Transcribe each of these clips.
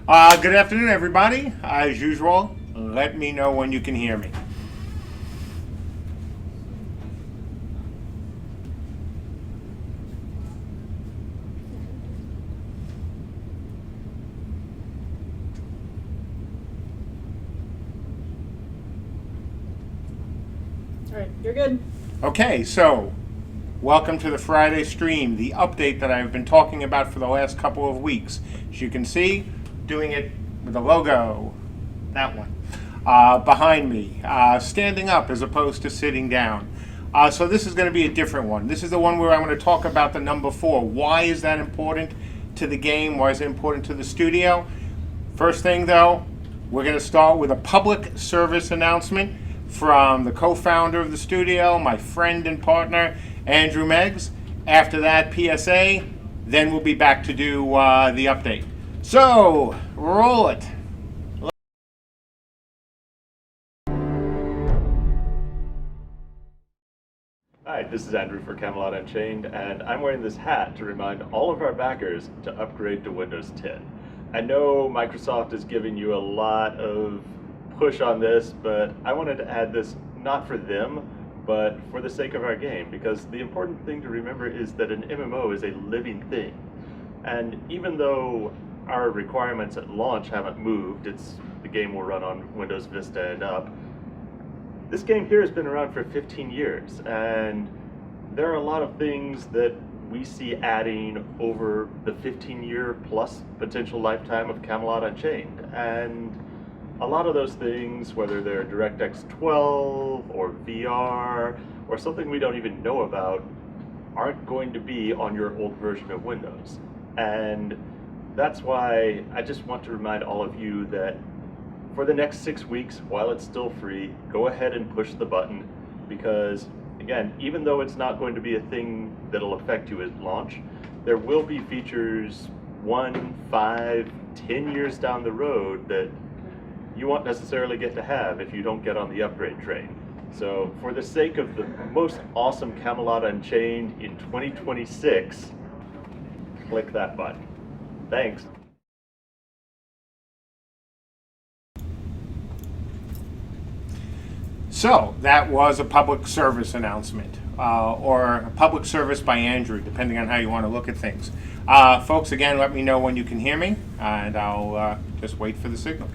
Good afternoon, everybody. As usual, let me know when you can hear me. All right, you're good. Okay, so welcome to the Friday stream, the update that I've been talking about for the last couple of weeks. As you can see, doing it with a logo, that one, behind me, standing up as opposed to sitting down. So this is going to be a different one. This is the one where I'm going to talk about the number 4. Why is that important to the game? Why is it important to the studio? First thing though, we're going to start with a public service announcement from the co-founder of the studio, my friend and partner, Andrew Meggs. After that, PSA. Then we'll be back to do the update. So, roll it. Hi, this is Andrew for Camelot Unchained, and I'm wearing this hat to remind all of our backers to upgrade to Windows 10. I know Microsoft is giving you a lot of push on this, but I wanted to add this not for them, but for the sake of our game, because the important thing to remember is that an MMO is a living thing. And even though our requirements at launch haven't moved, the game will run on Windows Vista and up, this game here has been around for 15 years, and there are a lot of things that we see adding over the 15-year plus potential lifetime of Camelot Unchained. And a lot of those things, whether they're DirectX 12 or VR or something we don't even know about, aren't going to be on your old version of Windows. And that's why I just want to remind all of you that for the next 6 weeks, while it's still free, go ahead and push the button, because again, even though it's not going to be a thing that'll affect you at launch, there will be features 1, 5, 10 years down the road that you won't necessarily get to have if you don't get on the upgrade train. So for the sake of the most awesome Camelot Unchained in 2026, click that button. Thanks. So that was a public service announcement, or a public service by Andrew, depending on how you want to look at things. Folks, again, let me know when you can hear me, and I'll just wait for the signal.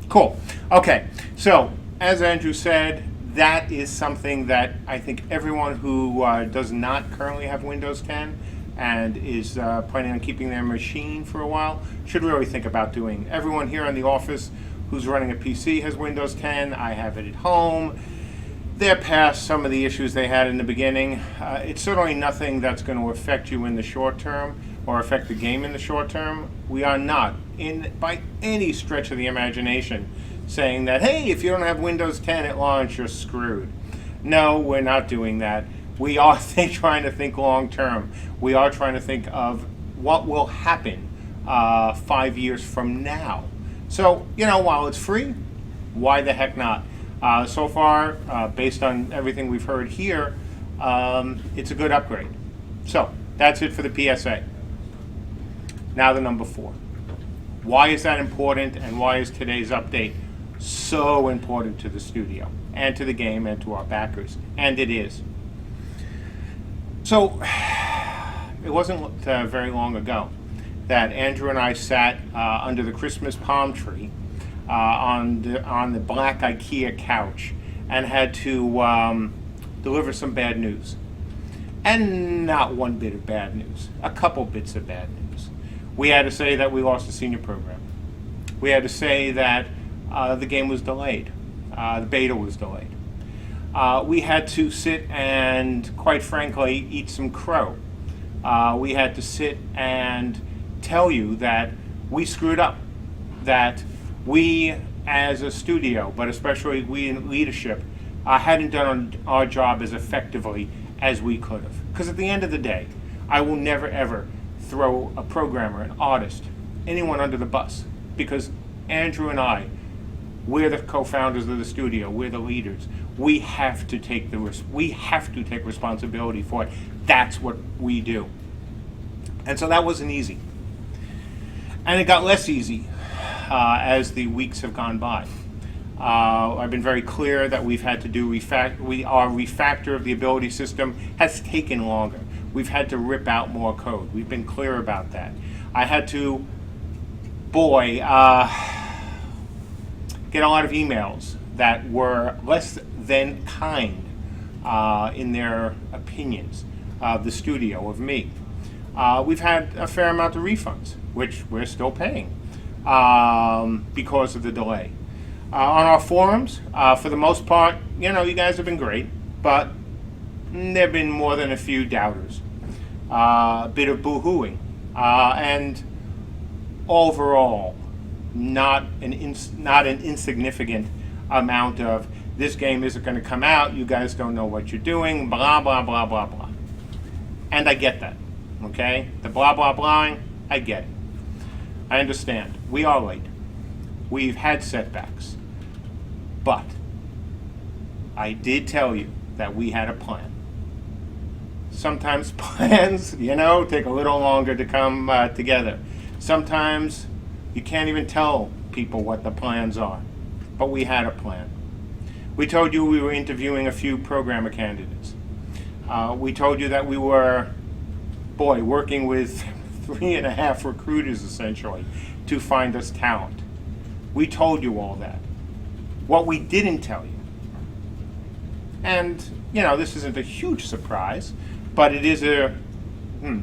Cool. Okay, so as Andrew said, that is something that I think everyone who does not currently have Windows 10 and is planning on keeping their machine for a while should really think about doing. Everyone here in the office who's running a PC has Windows 10. I have it at home. They're past some of the issues they had in the beginning. It's certainly nothing that's going to affect you in the short term or affect the game in the short term. We are not, by any stretch of the imagination, saying that, hey, if you don't have Windows 10 at launch, you're screwed. No, we're not doing that. We are trying to think long term. We are trying to think of what will happen 5 years from now. So, while it's free, why the heck not? So far, based on everything we've heard here, it's a good upgrade. So, that's it for the PSA. Now the number 4. Why is that important, and why is today's update so important to the studio and to the game and to our backers? And it is. So it wasn't very long ago that Andrew and I sat under the Christmas palm tree on the black IKEA couch and had to deliver some bad news. And not one bit of bad news, a couple bits of bad news. We had to say that we lost a senior program. We had to say that the game was delayed. The beta was delayed. We had to sit and, quite frankly, eat some crow. We had to sit and tell you that we screwed up, that we as a studio, but especially we in leadership, hadn't done our job as effectively as we could have. Because at the end of the day, I will never ever throw a programmer, an artist, anyone under the bus, because Andrew and I We're the co-founders of the studio. We're the leaders. We have to take responsibility for it. That's what we do. And so that wasn't easy. And it got less easy as the weeks have gone by. I've been very clear that we've had to do our refactor of the ability system has taken longer. We've had to rip out more code. We've been clear about that. I had to, get a lot of emails that were less than kind in their opinions of the studio, of me. We've had a fair amount of refunds, which we're still paying because of the delay. On our forums, for the most part, you guys have been great, but there have been more than a few doubters. A bit of boo-hooing. And overall, not an insignificant amount of, this game isn't going to come out, you guys don't know what you're doing, blah, blah, blah, blah, blah. And I get that, okay? The blah, blah, blahing, I get it. I understand. We are late. We've had setbacks. But I did tell you that we had a plan. Sometimes plans, take a little longer to come together. Sometimes you can't even tell people what the plans are. But we had a plan. We told you we were interviewing a few programmer candidates. We told you that we were, working with 3.5 recruiters, essentially, to find us talent. We told you all that. What we didn't tell you, and, this isn't a huge surprise, but it is a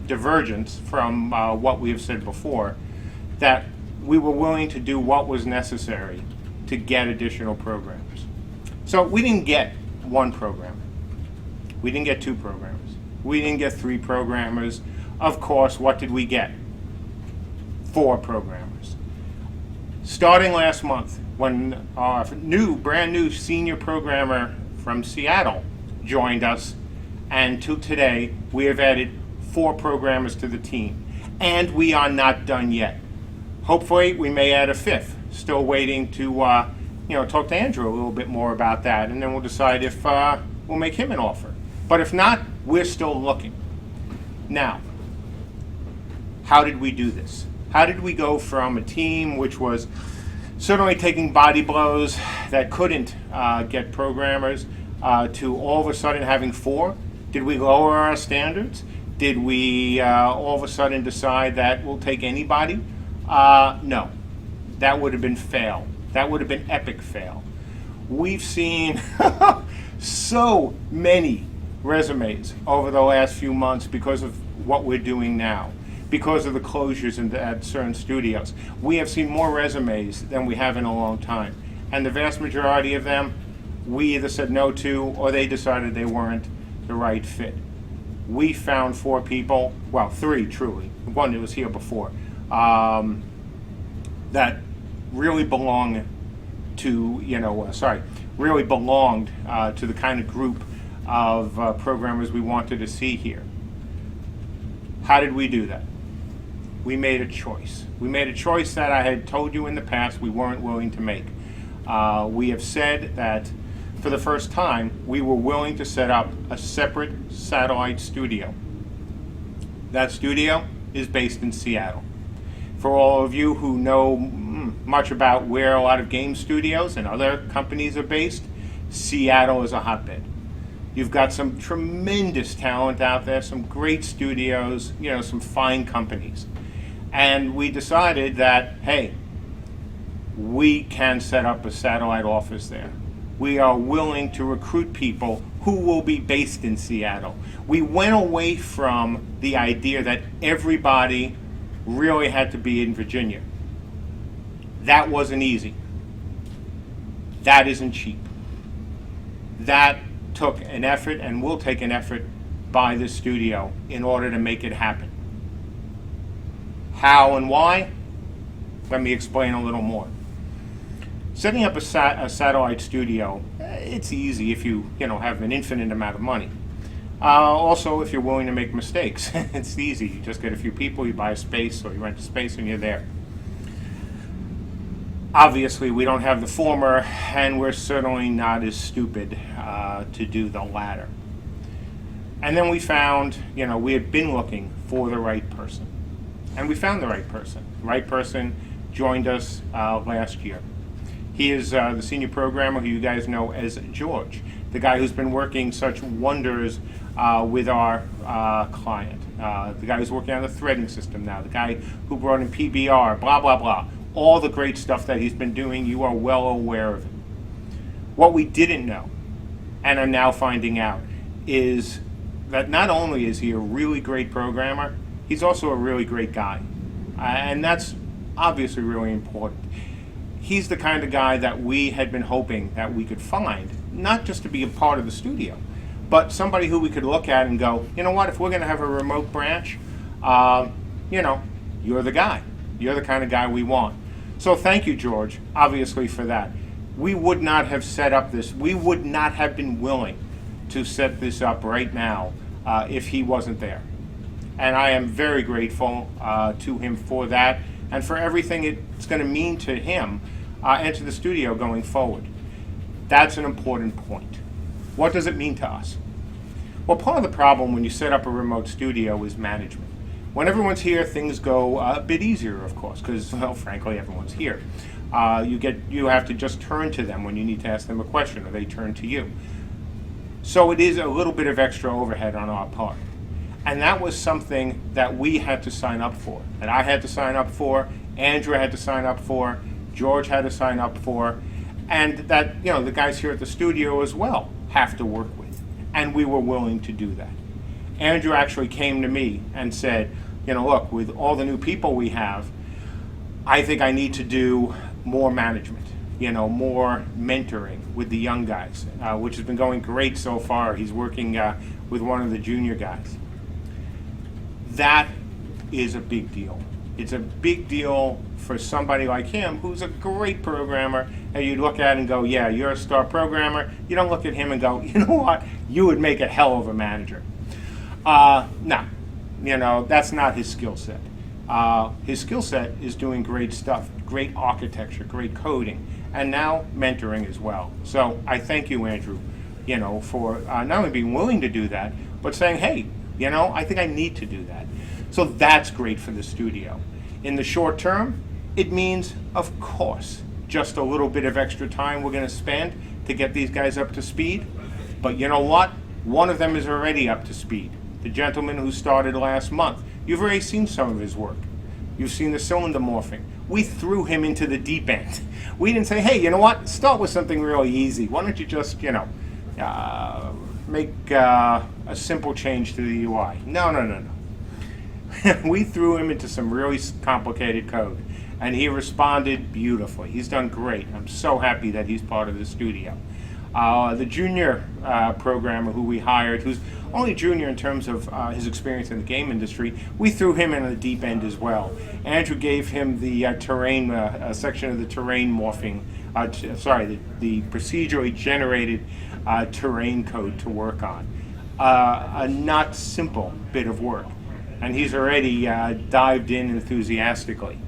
divergence from what we have said before, that we were willing to do what was necessary to get additional programmers. So we didn't get one programmer. We didn't get two programmers. We didn't get 3 programmers. Of course, what did we get? 4 programmers. Starting last month, when our brand new senior programmer from Seattle joined us, and to today, we have added 4 programmers to the team. And we are not done yet. Hopefully, we may add a 5th. Still waiting to talk to Andrew a little bit more about that, and then we'll decide if we'll make him an offer. But if not, we're still looking. Now, how did we do this? How did we go from a team which was certainly taking body blows that couldn't get programmers to all of a sudden having 4? Did we lower our standards? Did we all of a sudden decide that we'll take anybody? No. That would have been fail. That would have been epic fail. We've seen so many resumes over the last few months because of what we're doing now, because of the closures at certain studios. We have seen more resumes than we have in a long time. And the vast majority of them, we either said no to, or they decided they weren't the right fit. We found 4 people, 3 truly, one that was here before, that really belonged to, really belonged to the kind of group of programmers we wanted to see here. How did we do that? We made a choice. We made a choice that I had told you in the past we weren't willing to make. We have said that for the first time, we were willing to set up a separate satellite studio. That studio is based in Seattle. For all of you who know much about where a lot of game studios and other companies are based, Seattle is a hotbed. You've got some tremendous talent out there, some great studios, some fine companies. And we decided that, hey, we can set up a satellite office there. We are willing to recruit people who will be based in Seattle. We went away from the idea that everybody really had to be in Virginia. That wasn't easy. That isn't cheap. That took an effort and will take an effort by the studio in order to make it happen. How and why? Let me explain a little more. Setting up a satellite studio, it's easy if you have an infinite amount of money. Also, if you're willing to make mistakes, it's easy. You just get a few people, you buy a space, or you rent a space, and you're there. Obviously, we don't have the former, and we're certainly not as stupid to do the latter. And then we found, we had been looking for the right person. And we found the right person. The right person joined us last year. He is the senior programmer who you guys know as George, the guy who's been working such wonders with our client, the guy who's working on the threading system now, the guy who brought in PBR, blah, blah, blah. All the great stuff that he's been doing, you are well aware of it. What we didn't know, and are now finding out, is that not only is he a really great programmer, he's also a really great guy. And that's obviously really important. He's the kind of guy that we had been hoping that we could find, not just to be a part of the studio, but somebody who we could look at and go, you know what, if we're going to have a remote branch, you're the guy. You're the kind of guy we want. So thank you, George, obviously, for that. We would not have set up this. We would not have been willing to set this up right now if he wasn't there. And I am very grateful to him for that and for everything it's going to mean to him and to the studio going forward. That's an important point. What does it mean to us? Well, part of the problem when you set up a remote studio is management. When everyone's here, things go a bit easier, of course, because, well, frankly, everyone's here. You have to just turn to them when you need to ask them a question, or they turn to you. So it is a little bit of extra overhead on our part. And that was something that we had to sign up for, that I had to sign up for, Andrew had to sign up for, George had to sign up for, and that, the guys here at the studio as well have to work with. And we were willing to do that. Andrew actually came to me and said, look, with all the new people we have, I think I need to do more management, more mentoring with the young guys, which has been going great so far. He's working with one of the junior guys. That is a big deal. It's a big deal for somebody like him who's a great programmer, and you look at it and go, yeah, you're a star programmer. You don't look at him and go, you know what, you would make a hell of a manager. No, that's not his skill set. His skill set is doing great stuff, great architecture, great coding, and now mentoring as well. So I thank you, Andrew, for not only being willing to do that, but saying, hey, I think I need to do that. So that's great for the studio. In the short term, it means, of course, just a little bit of extra time we're going to spend to get these guys up to speed. But you know what? One of them is already up to speed. The gentleman who started last month. You've already seen some of his work. You've seen the cylinder morphing. We threw him into the deep end. We didn't say, hey, you know what? Start with something really easy. Why don't you just, make a simple change to the UI? No. We threw him into some really complicated code, and he responded beautifully. He's done great. I'm so happy that he's part of the studio. The junior programmer who we hired, who's only junior in terms of his experience in the game industry, we threw him in the deep end as well. Andrew gave him the terrain section of the terrain morphing, the procedurally generated terrain code to work on. A not simple bit of work, and he's already dived in enthusiastically.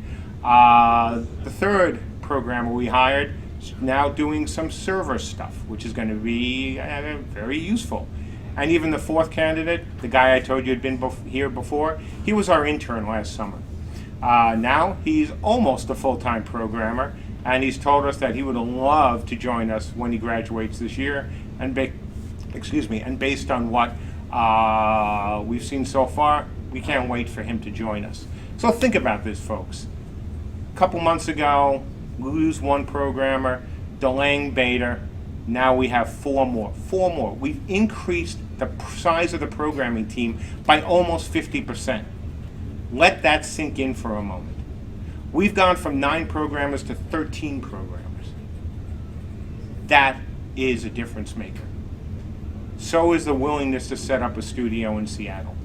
The third programmer we hired is now doing some server stuff, which is going to be very useful. And even the fourth candidate, the guy I told you had been here before, he was our intern last summer. Now he's almost a full-time programmer, and he's told us that he would love to join us when he graduates this year. And based on what we've seen so far, we can't wait for him to join us. So think about this, folks. A couple months ago, we lose one programmer, delaying beta. Now we have four more. We've increased the size of the programming team by almost 50%. Let that sink in for a moment. We've gone from 9 programmers to 13 programmers. That is a difference maker. So is the willingness to set up a studio in Seattle,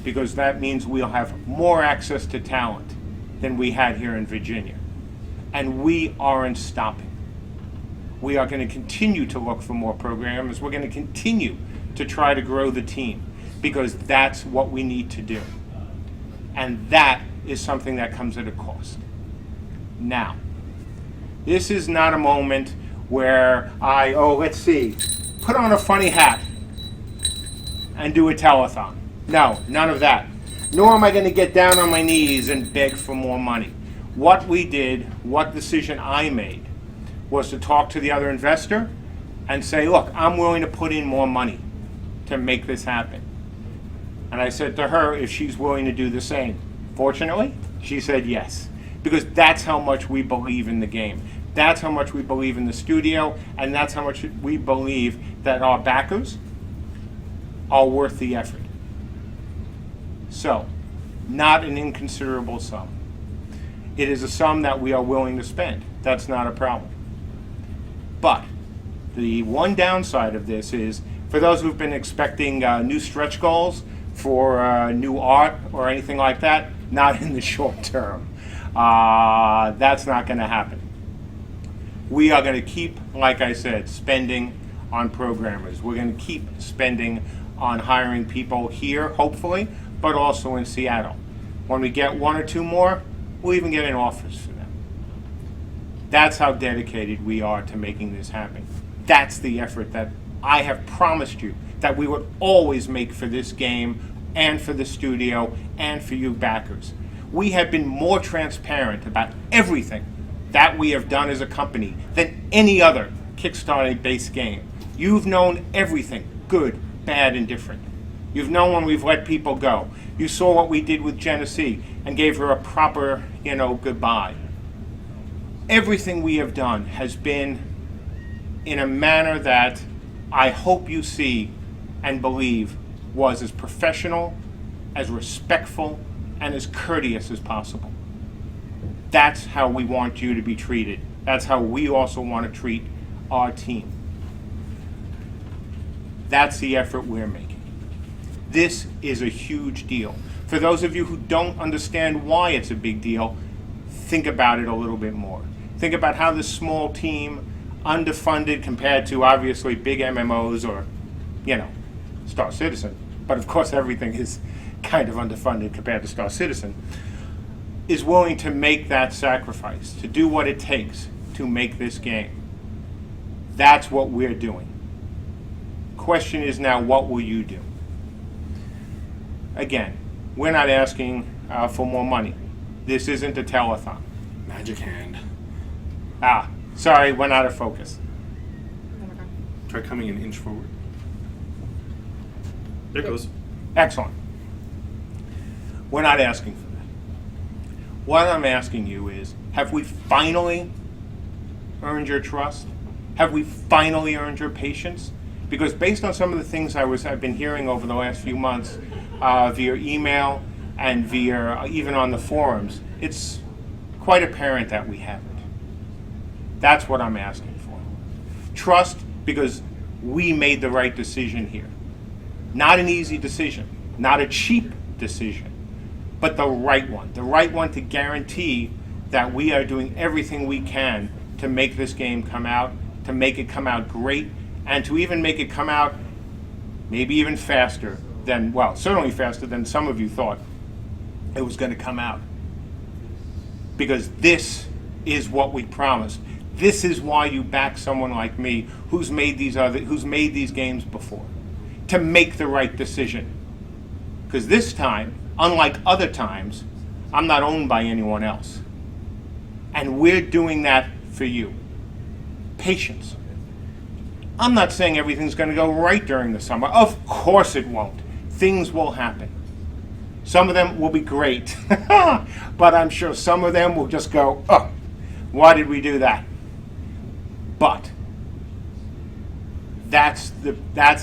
because that means we'll have more access to talent than we had here in Virginia. And we aren't stopping. We are going to continue to look for more programmers. We're going to continue to try to grow the team, because that's what we need to do. And that is something that comes at a cost. Now, This is not a moment where let's see, put on a funny hat and do a telethon. No, none of that. Nor am I going to get down on my knees and beg for more money. What we did, what decision I made, was to talk to the other investor and say, look, I'm willing to put in more money to make this happen. And I said to her if she's willing to do the same. Fortunately, she said yes, because that's how much we believe in the game. That's how much we believe in the studio, and that's how much we believe that our backers are worth the effort. So, not an inconsiderable sum. It is a sum that we are willing to spend. That's not a problem. But the one downside of this is, for those who've been expecting new stretch goals for new art or anything like that, not in the short term. That's not going to happen. We are going to keep, like I said, spending on programmers. We're going to keep spending on hiring people here, hopefully, but also in Seattle. When we get one or two more, we'll even get an office for them. That's how dedicated we are to making this happen. That's the effort that I have promised you that we would always make for this game and for the studio and for you backers. We have been more transparent about everything that we have done as a company than any other Kickstarter-based game. You've known everything, good, bad, and different. You've known when we've let people go. You saw what we did with Genesee and gave her a proper, goodbye. Everything we have done has been in a manner that I hope you see and believe was as professional, as respectful, and as courteous as possible. That's how we want you to be treated. That's how we also want to treat our team. That's the effort we're making. This is a huge deal. For those of you who don't understand why it's a big deal, think about it a little bit more. Think about how this small team, underfunded compared to obviously big MMOs or, Star Citizen, but of course everything is kind of underfunded compared to Star Citizen, is willing to make that sacrifice, to do what it takes to make this game. That's what we're doing. Question is now, what will you do? Again, we're not asking for more money. This isn't a telethon. Magic hand. Sorry, went out of focus. Try coming an inch forward. There it goes. Excellent. We're not asking for that. What I'm asking you is, have we finally earned your trust? Have we finally earned your patience? Because based on some of the things I've been hearing over the last few months via email and via even on the forums, it's quite apparent that we haven't. That's what I'm asking for. Trust, because we made the right decision here. Not an easy decision, not a cheap decision, but the right one. The right one to guarantee that we are doing everything we can to make this game come out, to make it come out great, and to even make it come out maybe even faster than, certainly faster than some of you thought it was going to come out. Because this is what we promised. This is why you back someone like me who's made these games before, to make the right decision. Because this time, unlike other times, I'm not owned by anyone else. And we're doing that for you. Patience. I'm not saying everything's going to go right during the summer. Of course it won't. Things will happen. Some of them will be great, but I'm sure some of them will just go, oh, why did we do that? But that's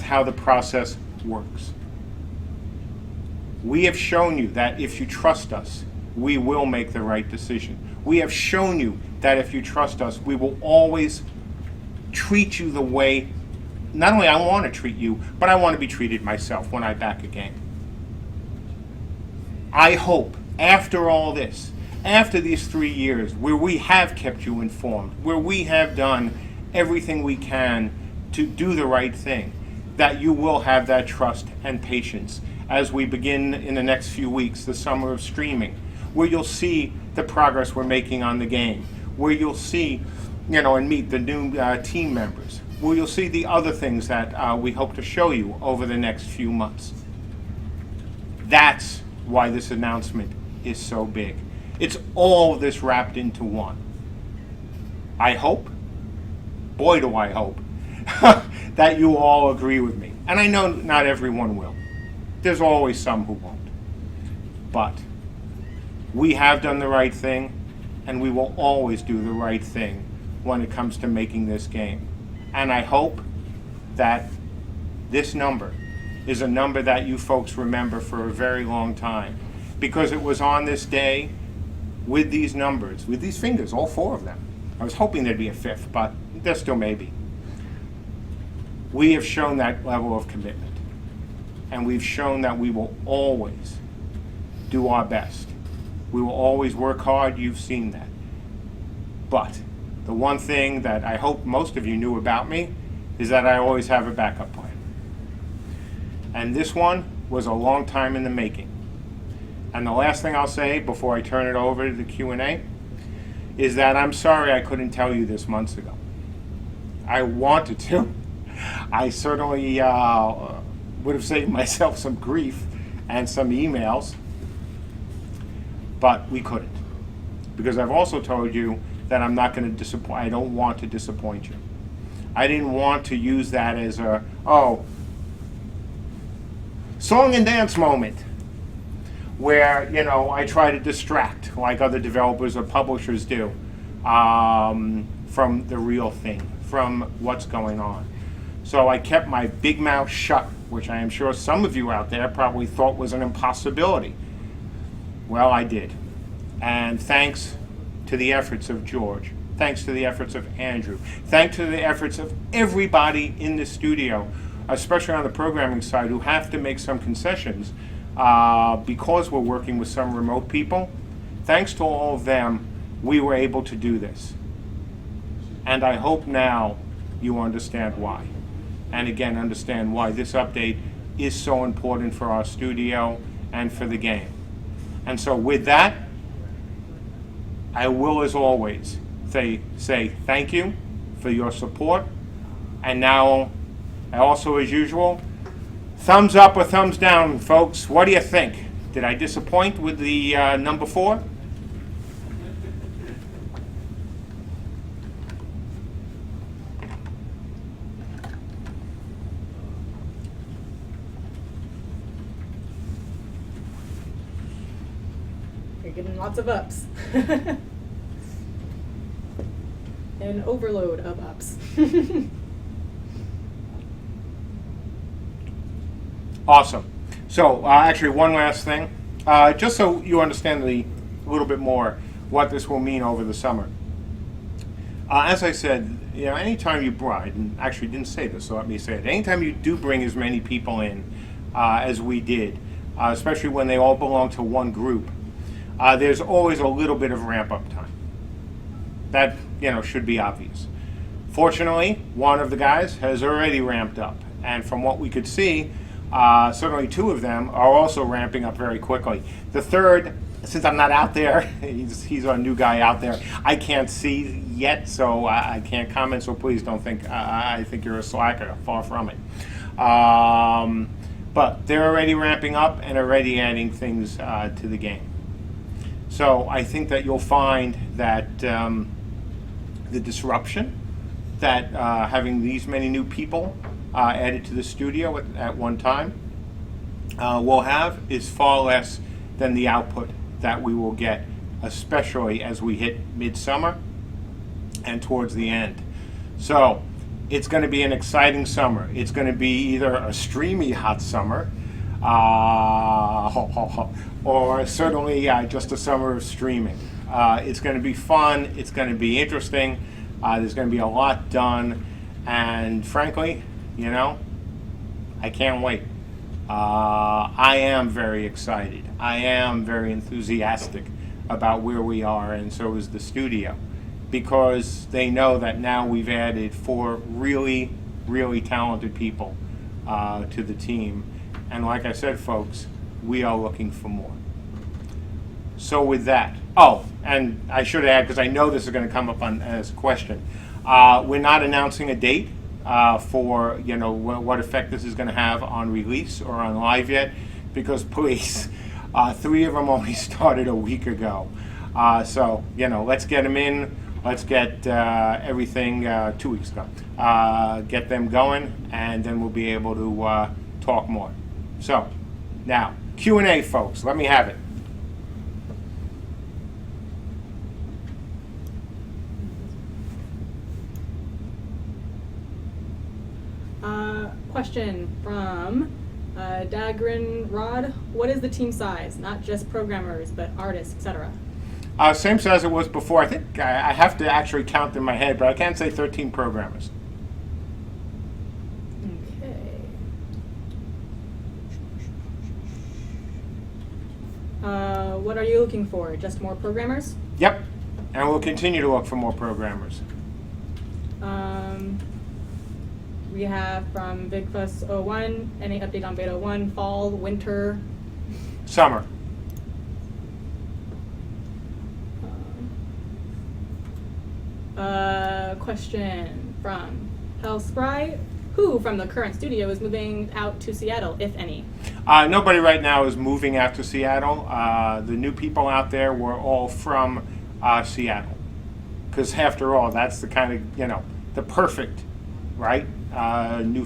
how the process works. We have shown you that if you trust us, we will make the right decision. We have shown you that if you trust us, we will always treat you the way not only I want to treat you, but I want to be treated myself when I back a game. I hope after all this, after these 3 years where we have kept you informed, where we have done everything we can to do the right thing, that you will have that trust and patience as we begin in the next few weeks, the summer of streaming, where you'll see the progress we're making on the game, where you'll see and meet the new team members. Well, you'll see the other things that we hope to show you over the next few months. That's why this announcement is so big. It's all of this wrapped into one. I hope, boy do I hope, that you all agree with me. And I know not everyone will. There's always some who won't. But we have done the right thing, and we will always do the right thing when it comes to making this game. And I hope that this number is a number that you folks remember for a very long time, because it was on this day with these numbers, with these fingers, all four of them. I was hoping there'd be a fifth, but there still may be. We have shown that level of commitment, and we've shown that we will always do our best. We will always work hard. You've seen that. But the one thing that I hope most of you knew about me is that I always have a backup plan. And this one was a long time in the making. And the last thing I'll say before I turn it over to the Q&A is that I'm sorry I couldn't tell you this months ago. I wanted to. I certainly would have saved myself some grief and some emails, but we couldn't. Because I've also told you that I'm not going to disappoint. I don't want to disappoint you. I didn't want to use that as a, song and dance moment where, I try to distract like other developers or publishers do from the real thing, from what's going on. So I kept my big mouth shut, which I am sure some of you out there probably thought was an impossibility. Well, I did. And thanks to the efforts of George, thanks to the efforts of Andrew, thanks to the efforts of everybody in the studio, especially on the programming side, who have to make some concessions because we're working with some remote people. Thanks to all of them, we were able to do this. And I hope now you understand why. And again, understand why this update is so important for our studio and for the game. And so with that, I will, as always, say thank you for your support. And now, also as usual, thumbs up or thumbs down, folks. What do you think? Did I disappoint with the number 4? You're getting lots of ups. An overload of ups. Awesome. So actually one last thing, just so you understand a little bit more what this will mean over the summer. As I said, anytime you bring, I actually didn't say this, so let me say it. Anytime you do bring as many people in as we did, especially when they all belong to one group, there's always a little bit of ramp-up time. That, should be obvious. Fortunately, one of the guys has already ramped up, and from what we could see, certainly 2 of them are also ramping up very quickly. The third, since I'm not out there, he's our new guy out there, I can't see yet, so I can't comment, so please don't think I think you're a slacker, far from it. But they're already ramping up and already adding things to the game. So I think that you'll find that the disruption that having these many new people added to the studio at one time will have is far less than the output that we will get, especially as we hit midsummer and towards the end. So it's going to be an exciting summer. It's going to be either a streamy hot summer or certainly just a summer of streaming. It's going to be fun. It's going to be interesting. There's going to be a lot done. And frankly, I can't wait. I am very excited. I am very enthusiastic about where we are, and so is the studio, because they know that now we've added 4 really, really talented people to the team. And like I said, folks, we are looking for more. So with that, oh, and I should add, because I know this is going to come up as a question, we're not announcing a date for what effect this is going to have on release or on live yet, because please, 3 of them only started a week ago. So let's get them in. Let's get everything 2 weeks ago. Get them going, and then we'll be able to talk more. So now Q&A, folks. Let me have it. Question from Dagrin Rod. What is the team size? Not just programmers, but artists, etc. Same size it was before. I think I have to actually count in my head, but I can't say 13 programmers. Okay. What are you looking for? Just more programmers? Yep, and we'll continue to look for more programmers. We have from BigFuss01, any update on Beta 1, fall, winter? Summer. Question from Hellspry. Who from the current studio is moving out to Seattle, if any? Nobody right now is moving out to Seattle. The new people out there were all from Seattle. Because after all, that's the kind of, the perfect, right? New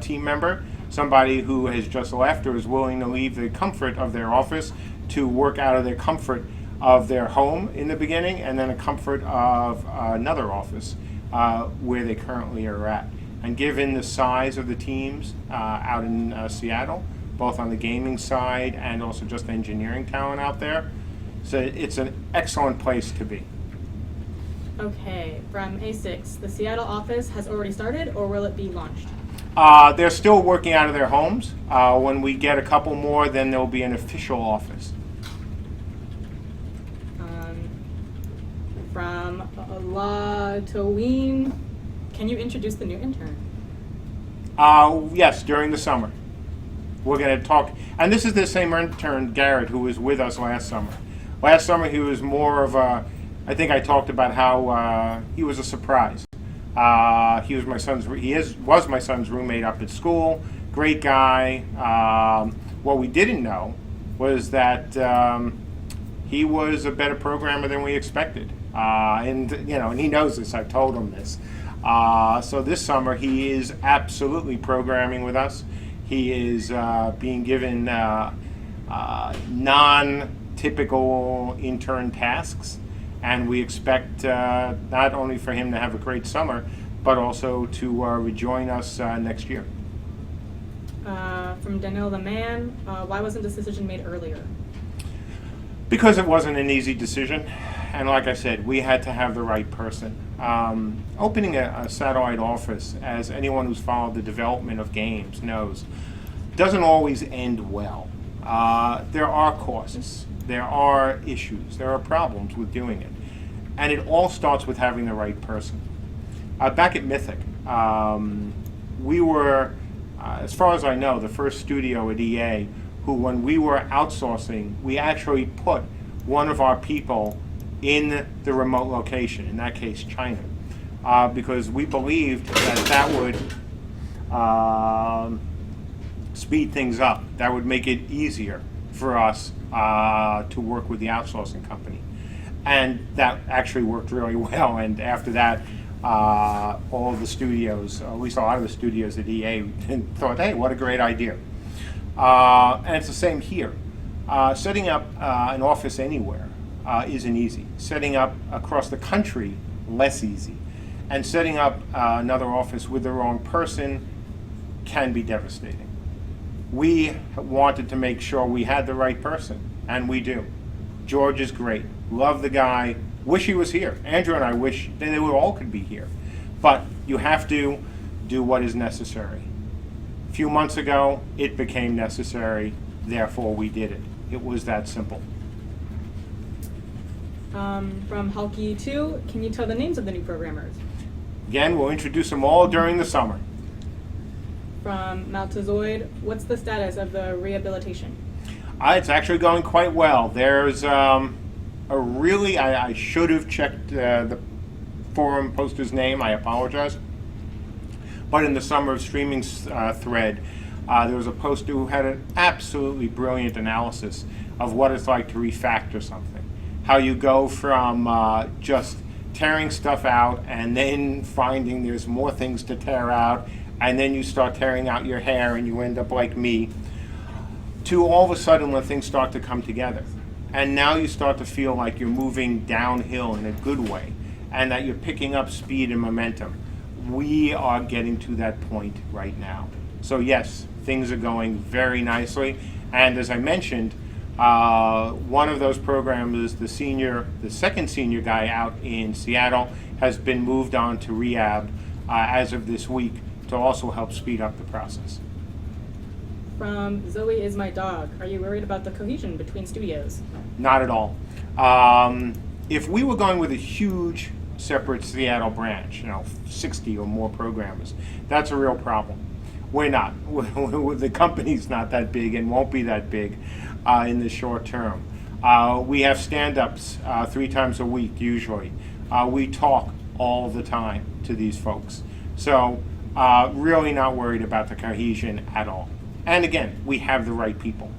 team member. Somebody who has just left or is willing to leave the comfort of their office to work out of the comfort of their home in the beginning, and then a comfort of another office where they currently are at. And given the size of the teams out in Seattle, both on the gaming side and also just engineering talent out there, so it's an excellent place to be. Okay, from A6, the Seattle office has already started, or will it be launched? They're still working out of their homes. When we get a couple more, then there'll be an official office. From La Toween, can you introduce the new intern? Yes, during the summer. We're going to talk, and this is the same intern, Garrett, who was with us last summer. Last summer he was more of a, I think I talked about how he was a surprise. He was my son's roommate up at school. Great guy. What we didn't know was that he was a better programmer than we expected. And he knows this. I've told him this. So this summer he is absolutely programming with us. He is being given non-typical intern tasks, and we expect not only for him to have a great summer, but also to rejoin us next year. From Daniel the Man, why wasn't this decision made earlier? Because it wasn't an easy decision, and like I said, we had to have the right person. Opening a satellite office, as anyone who's followed the development of games knows, doesn't always end well. There are costs, there are issues, there are problems with doing it. And it all starts with having the right person. Back at Mythic, we were, as far as I know, the first studio at EA who, when we were outsourcing, we actually put one of our people in the remote location, in that case China, because we believed that would speed things up. That would make it easier for us to work with the outsourcing company. And that actually worked really well, and after that, all of the studios, at least a lot of the studios at EA, thought, hey, what a great idea. And it's the same here. Setting up an office anywhere isn't easy. Setting up across the country, less easy. And setting up another office with the wrong person can be devastating. We wanted to make sure we had the right person, and we do. George is great. Love the guy. Wish he was here. Andrew and I wish they all could be here. But you have to do what is necessary. A few months ago, it became necessary, therefore we did it. It was that simple. From Hulky2, can you tell the names of the new programmers? Again, we'll introduce them all during the summer. From Maltazoid, what's the status of the rehabilitation? It's actually going quite well. There's I should have checked the forum poster's name. I apologize. But in the Summer of Streaming thread, there was a poster who had an absolutely brilliant analysis of what it's like to refactor something. How you go from just tearing stuff out and then finding there's more things to tear out, and then you start tearing out your hair and you end up like me, to all of a sudden when things start to come together. And now you start to feel like you're moving downhill in a good way and that you're picking up speed and momentum. We are getting to that point right now. So yes, things are going very nicely. And as I mentioned, one of those programs, the second senior guy out in Seattle, has been moved on to rehab as of this week to also help speed up the process. From Zoe is my dog. Are you worried about the cohesion between studios? Not at all. If we were going with a huge separate Seattle branch, 60 or more programmers, that's a real problem. We're not. The company's not that big and won't be that big in the short term. We have stand-ups 3 times a week usually. We talk all the time to these folks. So really not worried about the cohesion at all. And again, we have the right people.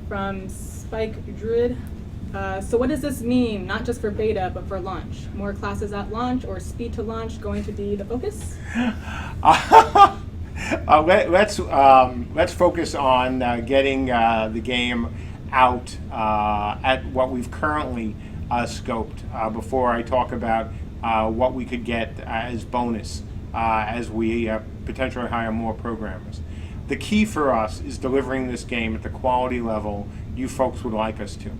From Spike Druid, so what does this mean, not just for beta, but for launch? More classes at launch or speed to launch going to be the focus? Let's focus on getting the game out at what we've currently scoped before I talk about what we could get as bonus as we potentially hire more programmers. The key for us is delivering this game at the quality level you folks would like us to.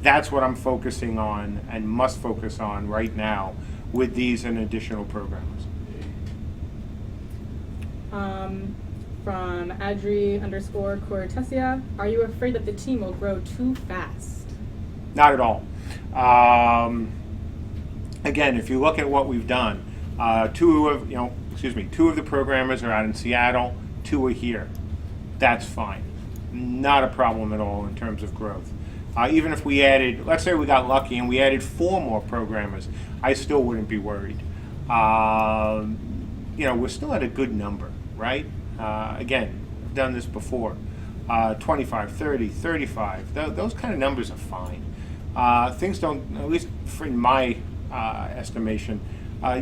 That's what I'm focusing on and must focus on right now with these and additional programmers. From Adri_Cortesia, are you afraid that the team will grow too fast? Not at all. Again, if you look at what we've done, two of the programmers are out in Seattle, 2 are here. That's fine. Not a problem at all in terms of growth. Even if we added, let's say we got lucky and we added 4 more programmers, I still wouldn't be worried. We're still at a good number, right? Again, I've done this before. 25, 30, 35, those kind of numbers are fine. Things don't, at least in my estimation,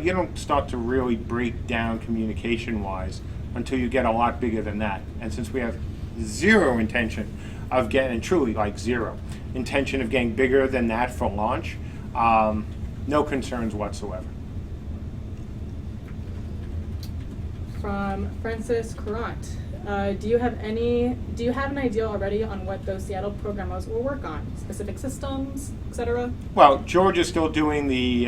you don't start to really break down communication-wise until you get a lot bigger than that. And since we have zero intention of getting, and truly like zero intention of getting bigger than that for launch, no concerns whatsoever. From Francis Courant, do you have an idea already on what those Seattle programmers will work on? Specific systems, etc.? Well, George is still doing the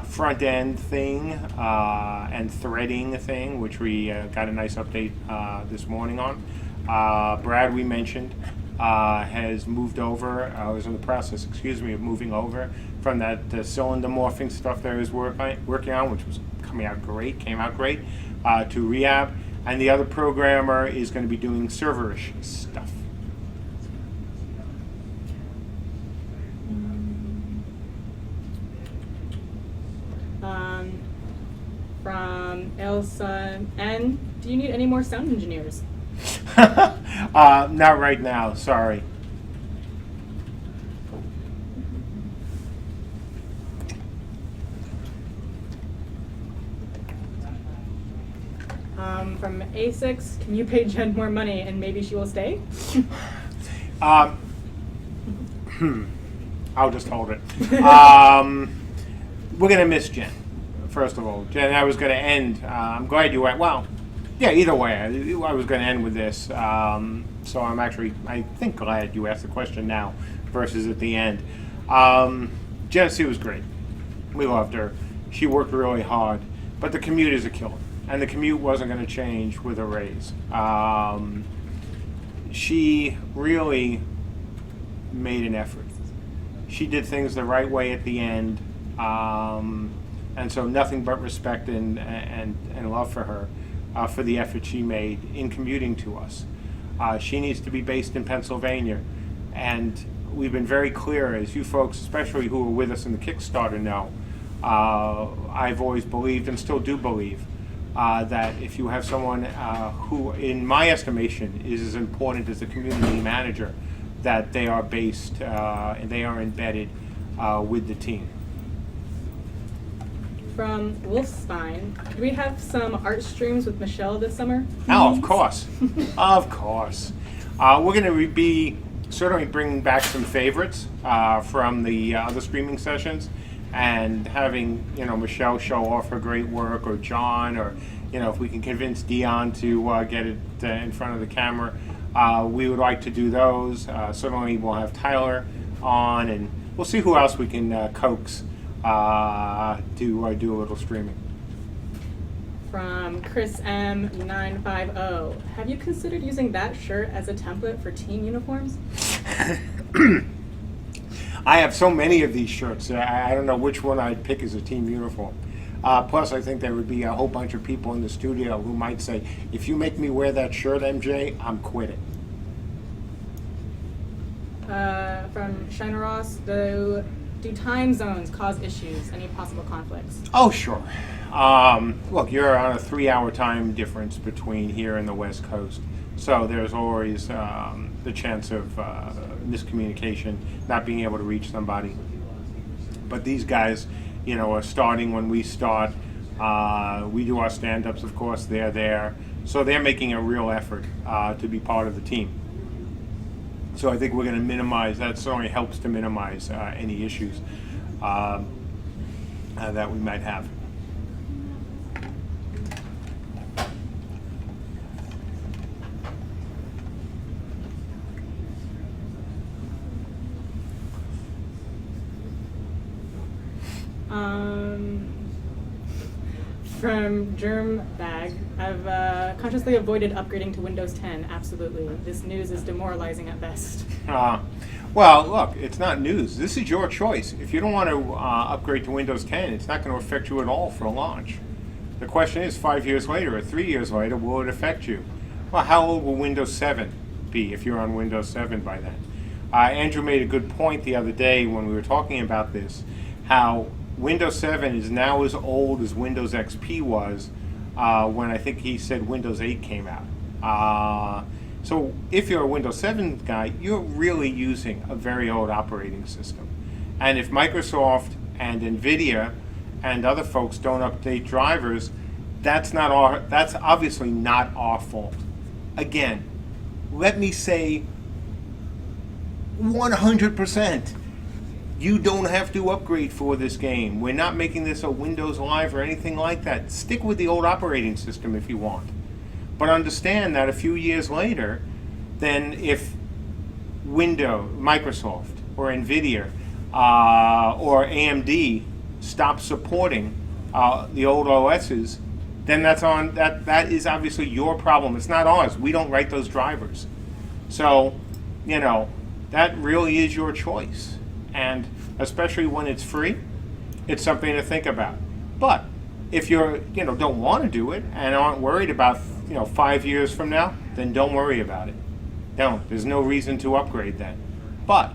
front end thing and threading thing, which we got a nice update this morning on. Brad, we mentioned, has moved over, was in the process, of moving over from that cylinder morphing stuff that he was working on, which was came out great, to rehab. And the other programmer is going to be doing serverish stuff. From Elsa N, do you need any more sound engineers? Not right now, sorry. From A6, can you pay Jen more money and maybe she will stay? I'll just hold it. We're going to miss Jen, first of all. Jen, I was going to end. I'm glad you went. Well, yeah, either way, I was going to end with this. So I'm actually, I think, glad you asked the question now versus at the end. Genesee was great. We loved her. She worked really hard. But the commute is a killer. And the commute wasn't going to change with a raise. She really made an effort. She did things the right way at the end. And so nothing but respect and love for her for the effort she made in commuting to us. She needs to be based in Pennsylvania. And we've been very clear, as you folks, especially who were with us in the Kickstarter know, I've always believed and still do believe that if you have someone who, in my estimation, is as important as the community manager, that they are based and they are embedded with the team. From Wolfspine, do we have some art streams with Michelle this summer? Oh, of course. Of course. We're going to be certainly bringing back some favorites from the other streaming sessions, and having, Michelle show off her great work, or John, or, if we can convince Dion to get it in front of the camera, we would like to do those. Certainly we'll have Tyler on, and we'll see who else we can coax to do a little streaming. From Chris M950, have you considered using that shirt as a template for team uniforms? I have so many of these shirts. I don't know which one I'd pick as a team uniform. Plus, I think there would be a whole bunch of people in the studio who might say, if you make me wear that shirt, MJ, I'm quitting. From Shiner Ross, do time zones cause issues? Any possible conflicts? Oh, sure. Look, you're on a 3-hour time difference between here and the West Coast. So there's always the chance of miscommunication, not being able to reach somebody. But these guys, are starting when we start. We do our stand-ups, of course, they're there. So they're making a real effort to be part of the team. So I think we're going to minimize, that certainly helps to minimize any issues that we might have. From Germbag, I've consciously avoided upgrading to Windows 10. Absolutely. This news is demoralizing at best. Well, look, it's not news. This is your choice. If you don't want to upgrade to Windows 10, it's not going to affect you at all for a launch. The question is, 5 years later or 3 years later, will it affect you? Well, how old will Windows 7 be if you're on Windows 7 by then? Andrew made a good point the other day when we were talking about this, how Windows 7 is now as old as Windows XP was when I think he said Windows 8 came out. So if you're a Windows 7 guy, you're really using a very old operating system. And if Microsoft and NVIDIA and other folks don't update drivers, that's obviously not our fault. Again, let me say 100%. You don't have to upgrade for this game. We're not making this a Windows Live or anything like that. Stick with the old operating system if you want. But understand that a few years later, then if Microsoft or NVIDIA or AMD stop supporting the old OSs, then that is obviously your problem. It's not ours. We don't write those drivers. So, that really is your choice. And especially when it's free, it's something to think about. But if you're, don't want to do it and aren't worried about, 5 years from now, then don't worry about it. Don't. There's no reason to upgrade then. But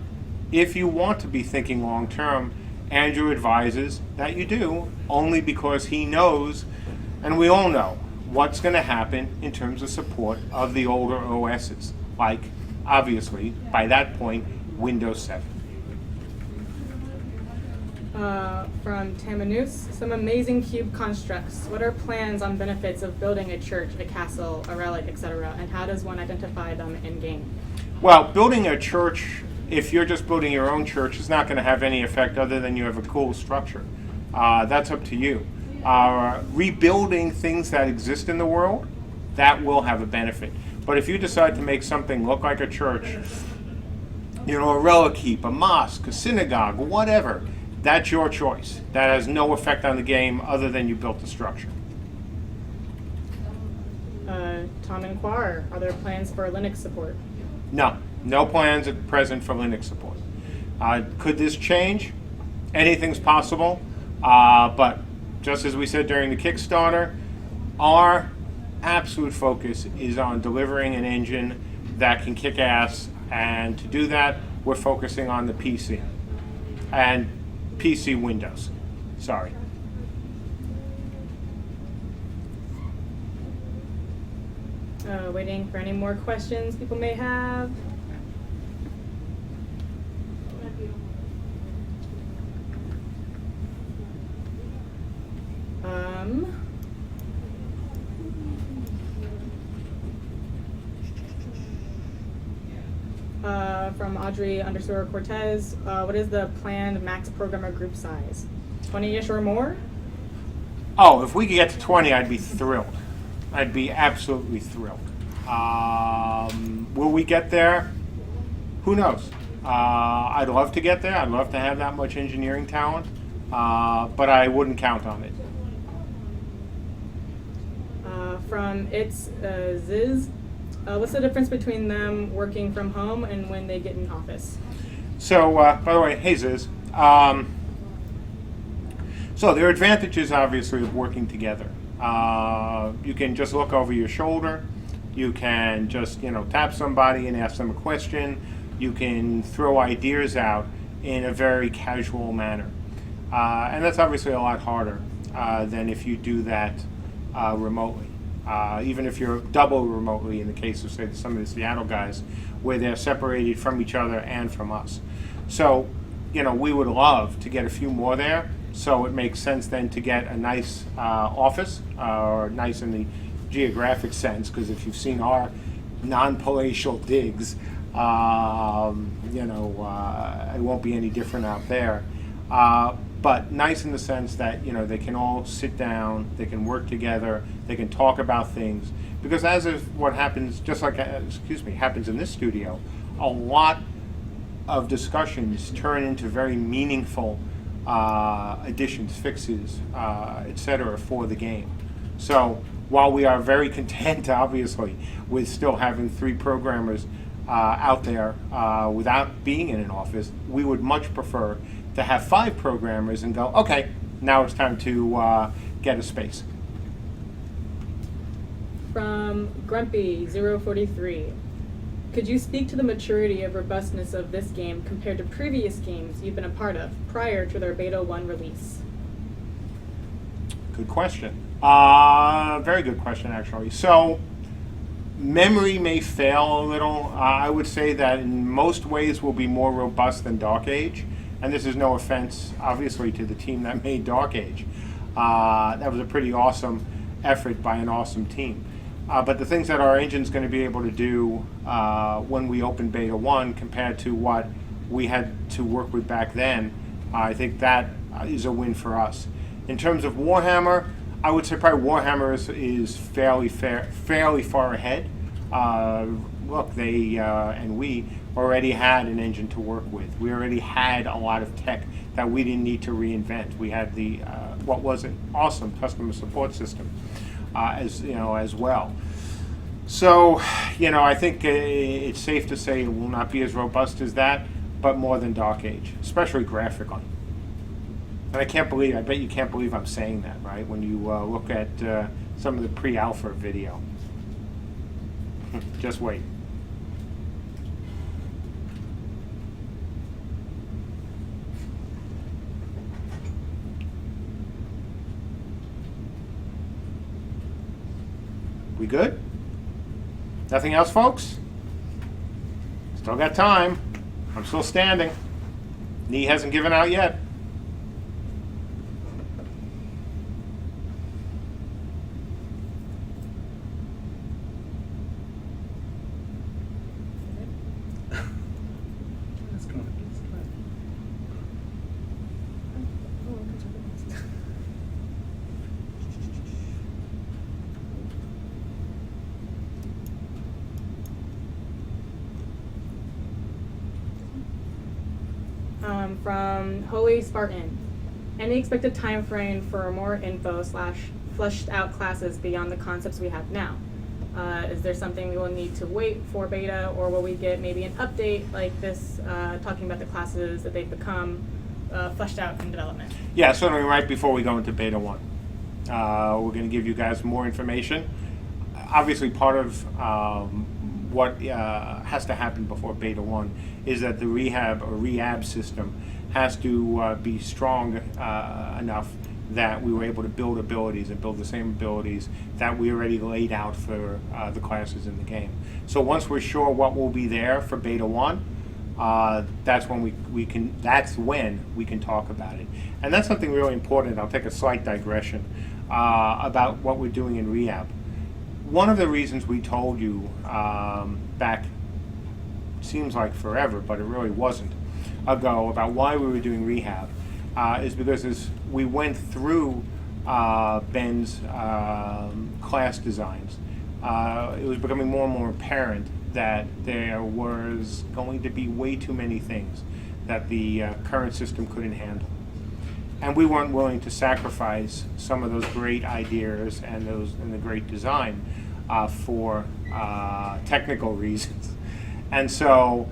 if you want to be thinking long term, Andrew advises that you do, only because he knows, and we all know, what's going to happen in terms of support of the older OSs. Like, obviously, by that point, Windows 7. From Tamanus, some amazing cube constructs. What are plans on benefits of building a church, a castle, a relic, etc., and how does one identify them in game? Well, building a church, if you're just building your own church, is not going to have any effect other than you have a cool structure. That's up to you. Rebuilding things that exist in the world, that will have a benefit. But if you decide to make something look like a church, a relic heap, a mosque, a synagogue, whatever, that's your choice. That has no effect on the game other than you built the structure. Tom Inquire, are there plans for Linux support? No plans at present for Linux support. Could this change? Anything's possible. But just as we said during the Kickstarter, our absolute focus is on delivering an engine that can kick ass, and to do that, we're focusing on the PC and PC Windows. Sorry. Waiting for any more questions people may have. From Audrey_Cortez, what is the planned max programmer group size? 20-ish or more? Oh, if we could get to 20, I'd be thrilled. I'd be absolutely thrilled. Will we get there? Who knows? I'd love to get there. I'd love to have that much engineering talent, but I wouldn't count on it. From It's Ziz, what's the difference between them working from home and when they get in office? So, by the way, hey Ziz. So there are advantages, obviously, of working together. You can just look over your shoulder. You can just, tap somebody and ask them a question. You can throw ideas out in a very casual manner. And that's obviously a lot harder than if you do that remotely. Even if you're double remotely, in the case of, say, some of the Seattle guys, where they're separated from each other and from us. So, we would love to get a few more there. So it makes sense then to get a nice office, or nice in the geographic sense, because if you've seen our non-palatial digs, it won't be any different out there. But nice in the sense that, they can all sit down, they can work together, they can talk about things. Because as of what happens, just like, happens in this studio, a lot of discussions turn into very meaningful additions, fixes, etc. for the game. So while we are very content, obviously, with still having 3 programmers out there without being in an office, we would much prefer to have 5 programmers and go, okay, now it's time to get a space. From Grumpy043. Could you speak to the maturity of robustness of this game compared to previous games you've been a part of prior to their Beta 1 release? Good question. Very good question, actually. So, memory may fail a little. I would say that in most ways will be more robust than Dark Age. And this is no offense, obviously, to the team that made Dark Age. That was a pretty awesome effort by an awesome team. But the things that our engine's going to be able to do when we open Beta 1 compared to what we had to work with back then, I think that is a win for us. In terms of Warhammer, I would say probably Warhammer is fairly far ahead. Look, they and we already had an engine to work with. We already had a lot of tech that we didn't need to reinvent. We had the what was an awesome customer support system as well. So, I think it's safe to say it will not be as robust as that, but more than Dark Age, especially graphically. And I bet you can't believe I'm saying that, right? When you look at some of the pre-alpha video. Just wait. We good? Nothing else, folks? Still got time. I'm still standing. Knee hasn't given out yet. From Holy Spartan. Any expected time frame for more info / fleshed out classes beyond the concepts we have now? Is there something we will need to wait for beta, or will we get maybe an update like this talking about the classes that they've become fleshed out in development? Yeah, certainly right before we go into Beta 1. We're going to give you guys more information. Obviously, part of what has to happen before beta 1 is that the rehab system has to be strong enough that we were able to build abilities and build the same abilities that we already laid out for the classes in the game. So once we're sure what will be there for beta 1, that's when we can talk about it. And that's something really important. I'll take a slight digression about what we're doing in rehab. One of the reasons we told you back, seems like forever, but it really wasn't, ago, about why we were doing rehab is because as we went through Ben's class designs, it was becoming more and more apparent that there was going to be way too many things that the current system couldn't handle. And we weren't willing to sacrifice some of those great ideas and the great design for technical reasons. And so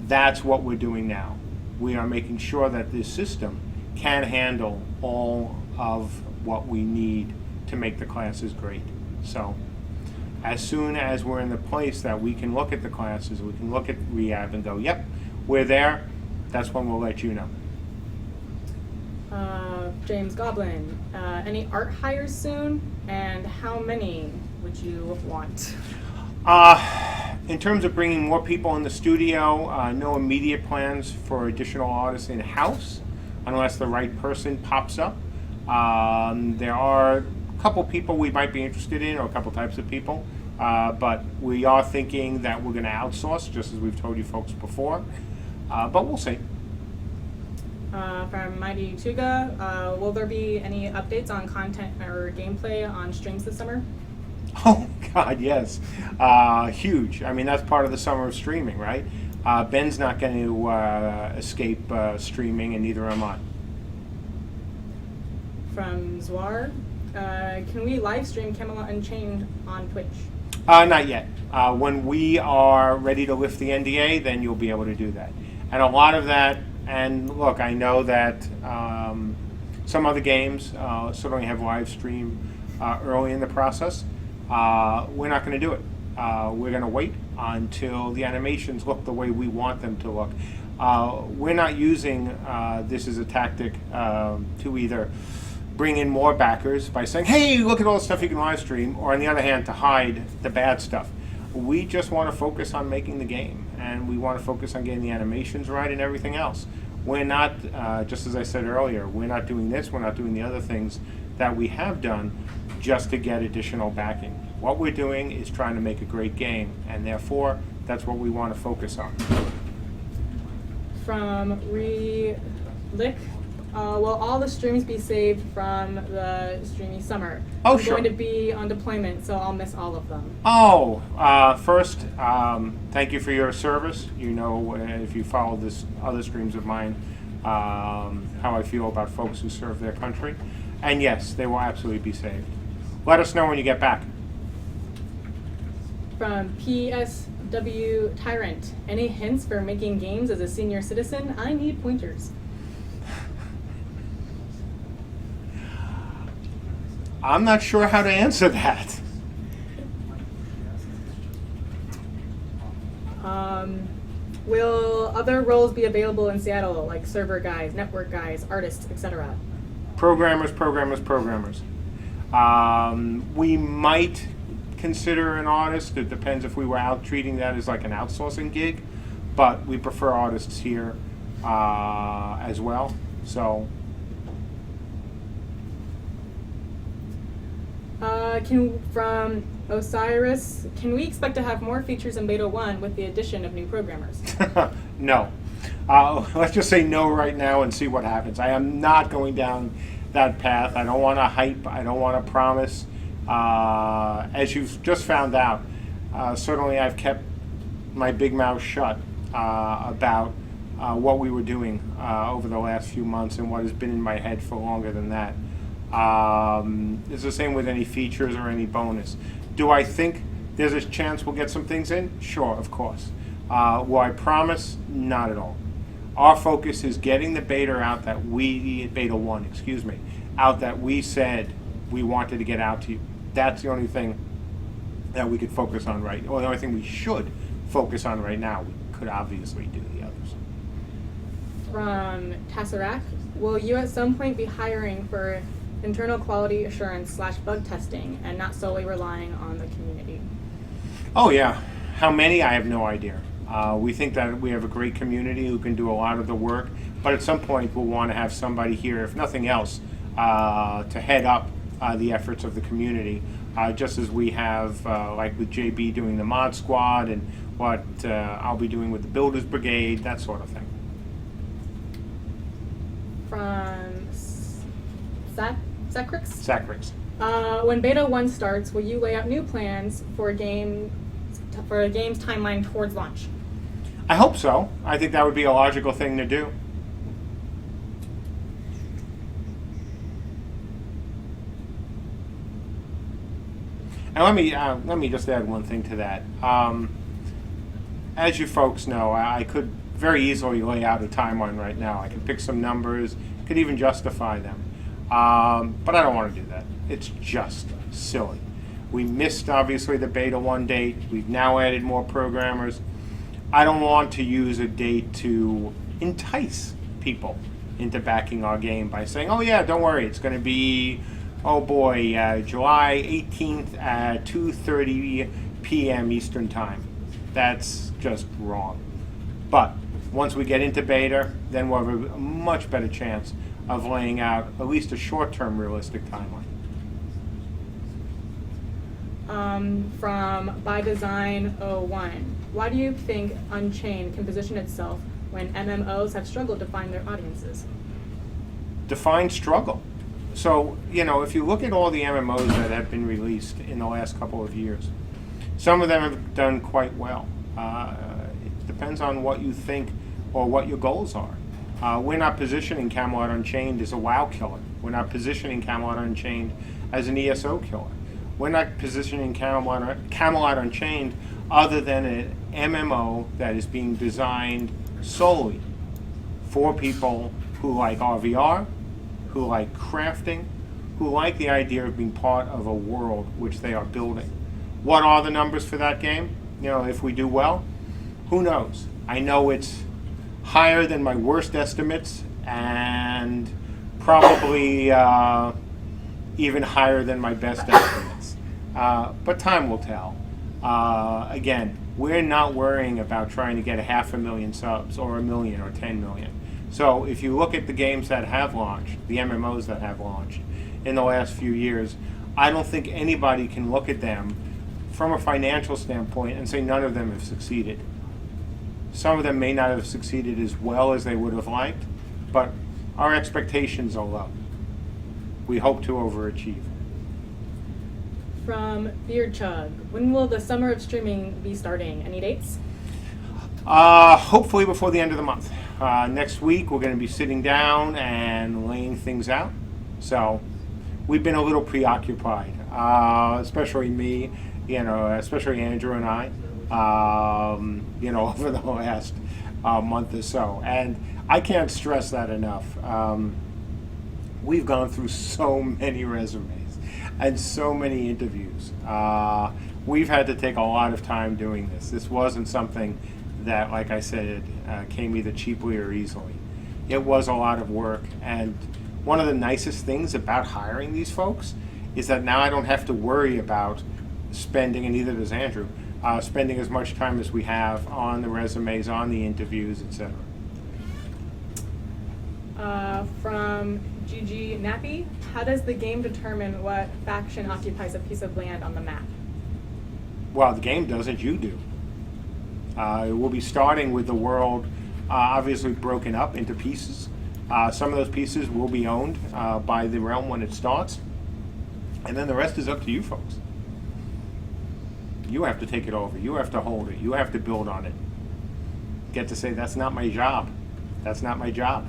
that's what we're doing now. We are making sure that this system can handle all of what we need to make the classes great. So as soon as we're in the place that we can look at the classes, we can look at rehab and go, yep, we're there, that's when we'll let you know. James Goblin, any art hires soon, and how many would you want? In terms of bringing more people in the studio, no immediate plans for additional artists in-house, unless the right person pops up. There are a couple people we might be interested in, or a couple types of people, but we are thinking that we're going to outsource, just as we've told you folks before, but we'll see. From Mighty Tuga, will there be any updates on content or gameplay on streams this summer? Oh, God, yes. Huge. I mean, that's part of the summer of streaming, right? Ben's not going to escape streaming, and neither am I. From Zwar, can we live stream Camelot Unchained on Twitch? Not yet. When we are ready to lift the NDA, then you'll be able to do that. And a lot of that, and look, I know that some other games certainly have live stream early in the process. We're not going to do it. We're going to wait until the animations look the way we want them to look. We're not using this as a tactic to either bring in more backers by saying, hey, look at all the stuff you can live stream, or on the other hand, to hide the bad stuff. We just want to focus on making the game, and we want to focus on getting the animations right and everything else. We're not, just as I said earlier, we're not doing this, we're not doing the other things that we have done just to get additional backing. What we're doing is trying to make a great game, and therefore, that's what we want to focus on. From Lick, will all the streams be saved from the Streamy Summer? Oh, I'm sure. going to be on deployment, so I'll miss all of them. Oh, first, thank you for your service. You know, if you follow this other streams of mine, how I feel about folks who serve their country. And yes, they will absolutely be saved. Let us know when you get back. From PSW Tyrant, any hints for making games as a senior citizen? I need pointers. I'm not sure how to answer that. Will other roles be available in Seattle, like server guys, network guys, artists, etc.? Programmers. We might consider an artist. It depends if we were out treating that as like an outsourcing gig, but we prefer artists here as well. So. From Osiris, can we expect to have more features in Beta 1 with the addition of new programmers? No. Let's just say no right now and see what happens. I am not going down that path. I don't want to hype. I don't want to promise. As you've just found out, certainly I've kept my big mouth shut about what we were doing over the last few months and what has been in my head for longer than that. It's the same with any features or any bonus. Do I think there's a chance we'll get some things in? Sure, of course. Will I promise? Not at all. Our focus is getting the beta out that beta 1, out that we said we wanted to get out to you. That's the only thing that we could focus on right, or the only thing we should focus on right now. We could obviously do the others. From Tesseract, will you at some point be hiring for internal quality assurance / bug testing and not solely relying on the community? Oh yeah, how many? I have no idea. We think that we have a great community who can do a lot of the work, but at some point we'll want to have somebody here, if nothing else, to head up the efforts of the community, just as we have, like with JB doing the mod squad and what I'll be doing with the Builders Brigade, that sort of thing. From Sacrix? Sacrix. When Beta 1 starts, will you lay out new plans for a game's timeline towards launch? I hope so. I think that would be a logical thing to do. And let me just add one thing to that. As you folks know, I could very easily lay out a timeline right now. I could pick some numbers, could even justify them. But I don't want to do that. It's just silly. We missed, obviously, the Beta 1 date. We've now added more programmers. I don't want to use a date to entice people into backing our game by saying, oh yeah, don't worry, it's going to be, oh boy, July 18th at 2:30 p.m. Eastern Time. That's just wrong. But once we get into beta, then we'll have a much better chance of laying out at least a short-term realistic timeline. From By Design 01, why do you think Unchained can position itself when MMOs have struggled to find their audiences? Define struggle. So, if you look at all the MMOs that have been released in the last couple of years, some of them have done quite well. It depends on what you think or what your goals are. We're not positioning Camelot Unchained as a WoW killer. We're not positioning Camelot Unchained as an ESO killer. We're not positioning Camelot Unchained other than an MMO that is being designed solely for people who like RVR, who like crafting, who like the idea of being part of a world which they are building. What are the numbers for that game? If we do well, who knows? I know it's higher than my worst estimates and probably even higher than my best estimates. But time will tell. Again, we're not worrying about trying to get 500,000 subs or 1 million or 10 million. So if you look at the games that have launched, the MMOs that have launched in the last few years, I don't think anybody can look at them from a financial standpoint and say none of them have succeeded. Some of them may not have succeeded as well as they would have liked, but our expectations are low. We hope to overachieve. From Beard Chug, when will the summer of streaming be starting? Any dates? Hopefully before the end of the month. Next week we're going to be sitting down and laying things out. So we've been a little preoccupied, especially me, especially Andrew and I, over the last month or so. And I can't stress that enough. We've gone through so many resumes and so many interviews. We've had to take a lot of time doing this. This wasn't something that, like I said, came either cheaply or easily. It was a lot of work, and one of the nicest things about hiring these folks is that now I don't have to worry about spending, and neither does Andrew, spending as much time as we have on the resumes, on the interviews, etc. From GG Nappy, how does the game determine what faction occupies a piece of land on the map? Well, the game doesn't, you do. We'll be starting with the world obviously broken up into pieces. Some of those pieces will be owned by the realm when it starts, and then the rest is up to you folks. You have to take it over. You have to hold it. You have to build on it. Get to say, that's not my job. That's not my job.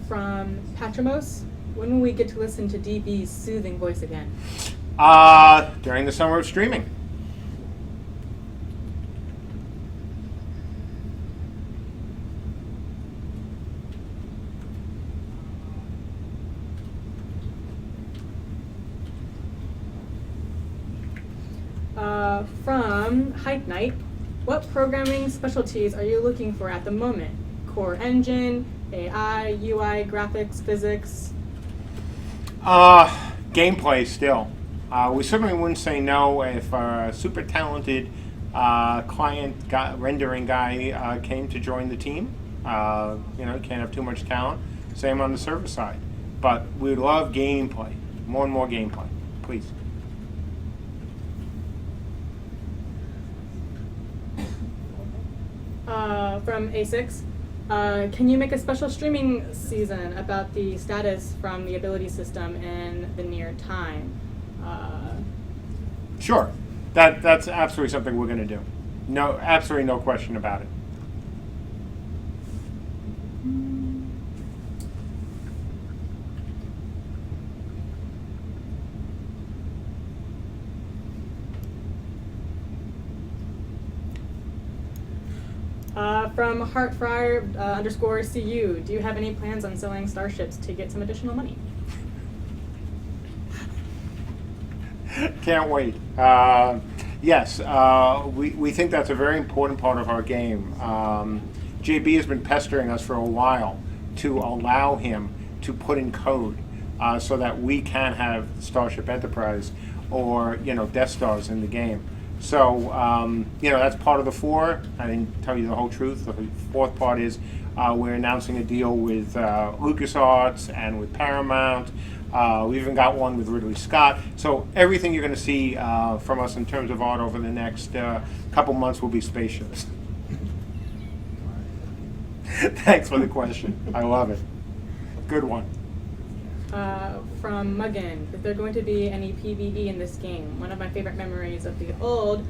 From Patrimos, when will we get to listen to DB's soothing voice again? During the summer of streaming. From Hike Night, what programming specialties are you looking for at the moment? Core engine, AI, UI, graphics, physics? Gameplay still. We certainly wouldn't say no if a super talented rendering guy came to join the team. You can't have too much talent. Same on the server side. But we would love gameplay. More and more gameplay, please. From A6, can you make a special streaming season about the status from the ability system in the near time? Sure. That's absolutely something we're going to do. No, absolutely no question about it. From Heartfire _CU, do you have any plans on selling starships to get some additional money? Can't wait. Yes, we think that's a very important part of our game. JB has been pestering us for a while to allow him to put in code so that we can have Starship Enterprise or Death Stars in the game. So that's part of the 4. I didn't tell you the whole truth. The 4th part is we're announcing a deal with LucasArts and with Paramount. We even got one with Ridley Scott. So everything you're going to see from us in terms of art over the next couple months will be spaceships. Thanks for the question. I love it. Good one. From Muggin, is there going to be any PvE in this game? One of my favorite memories of the old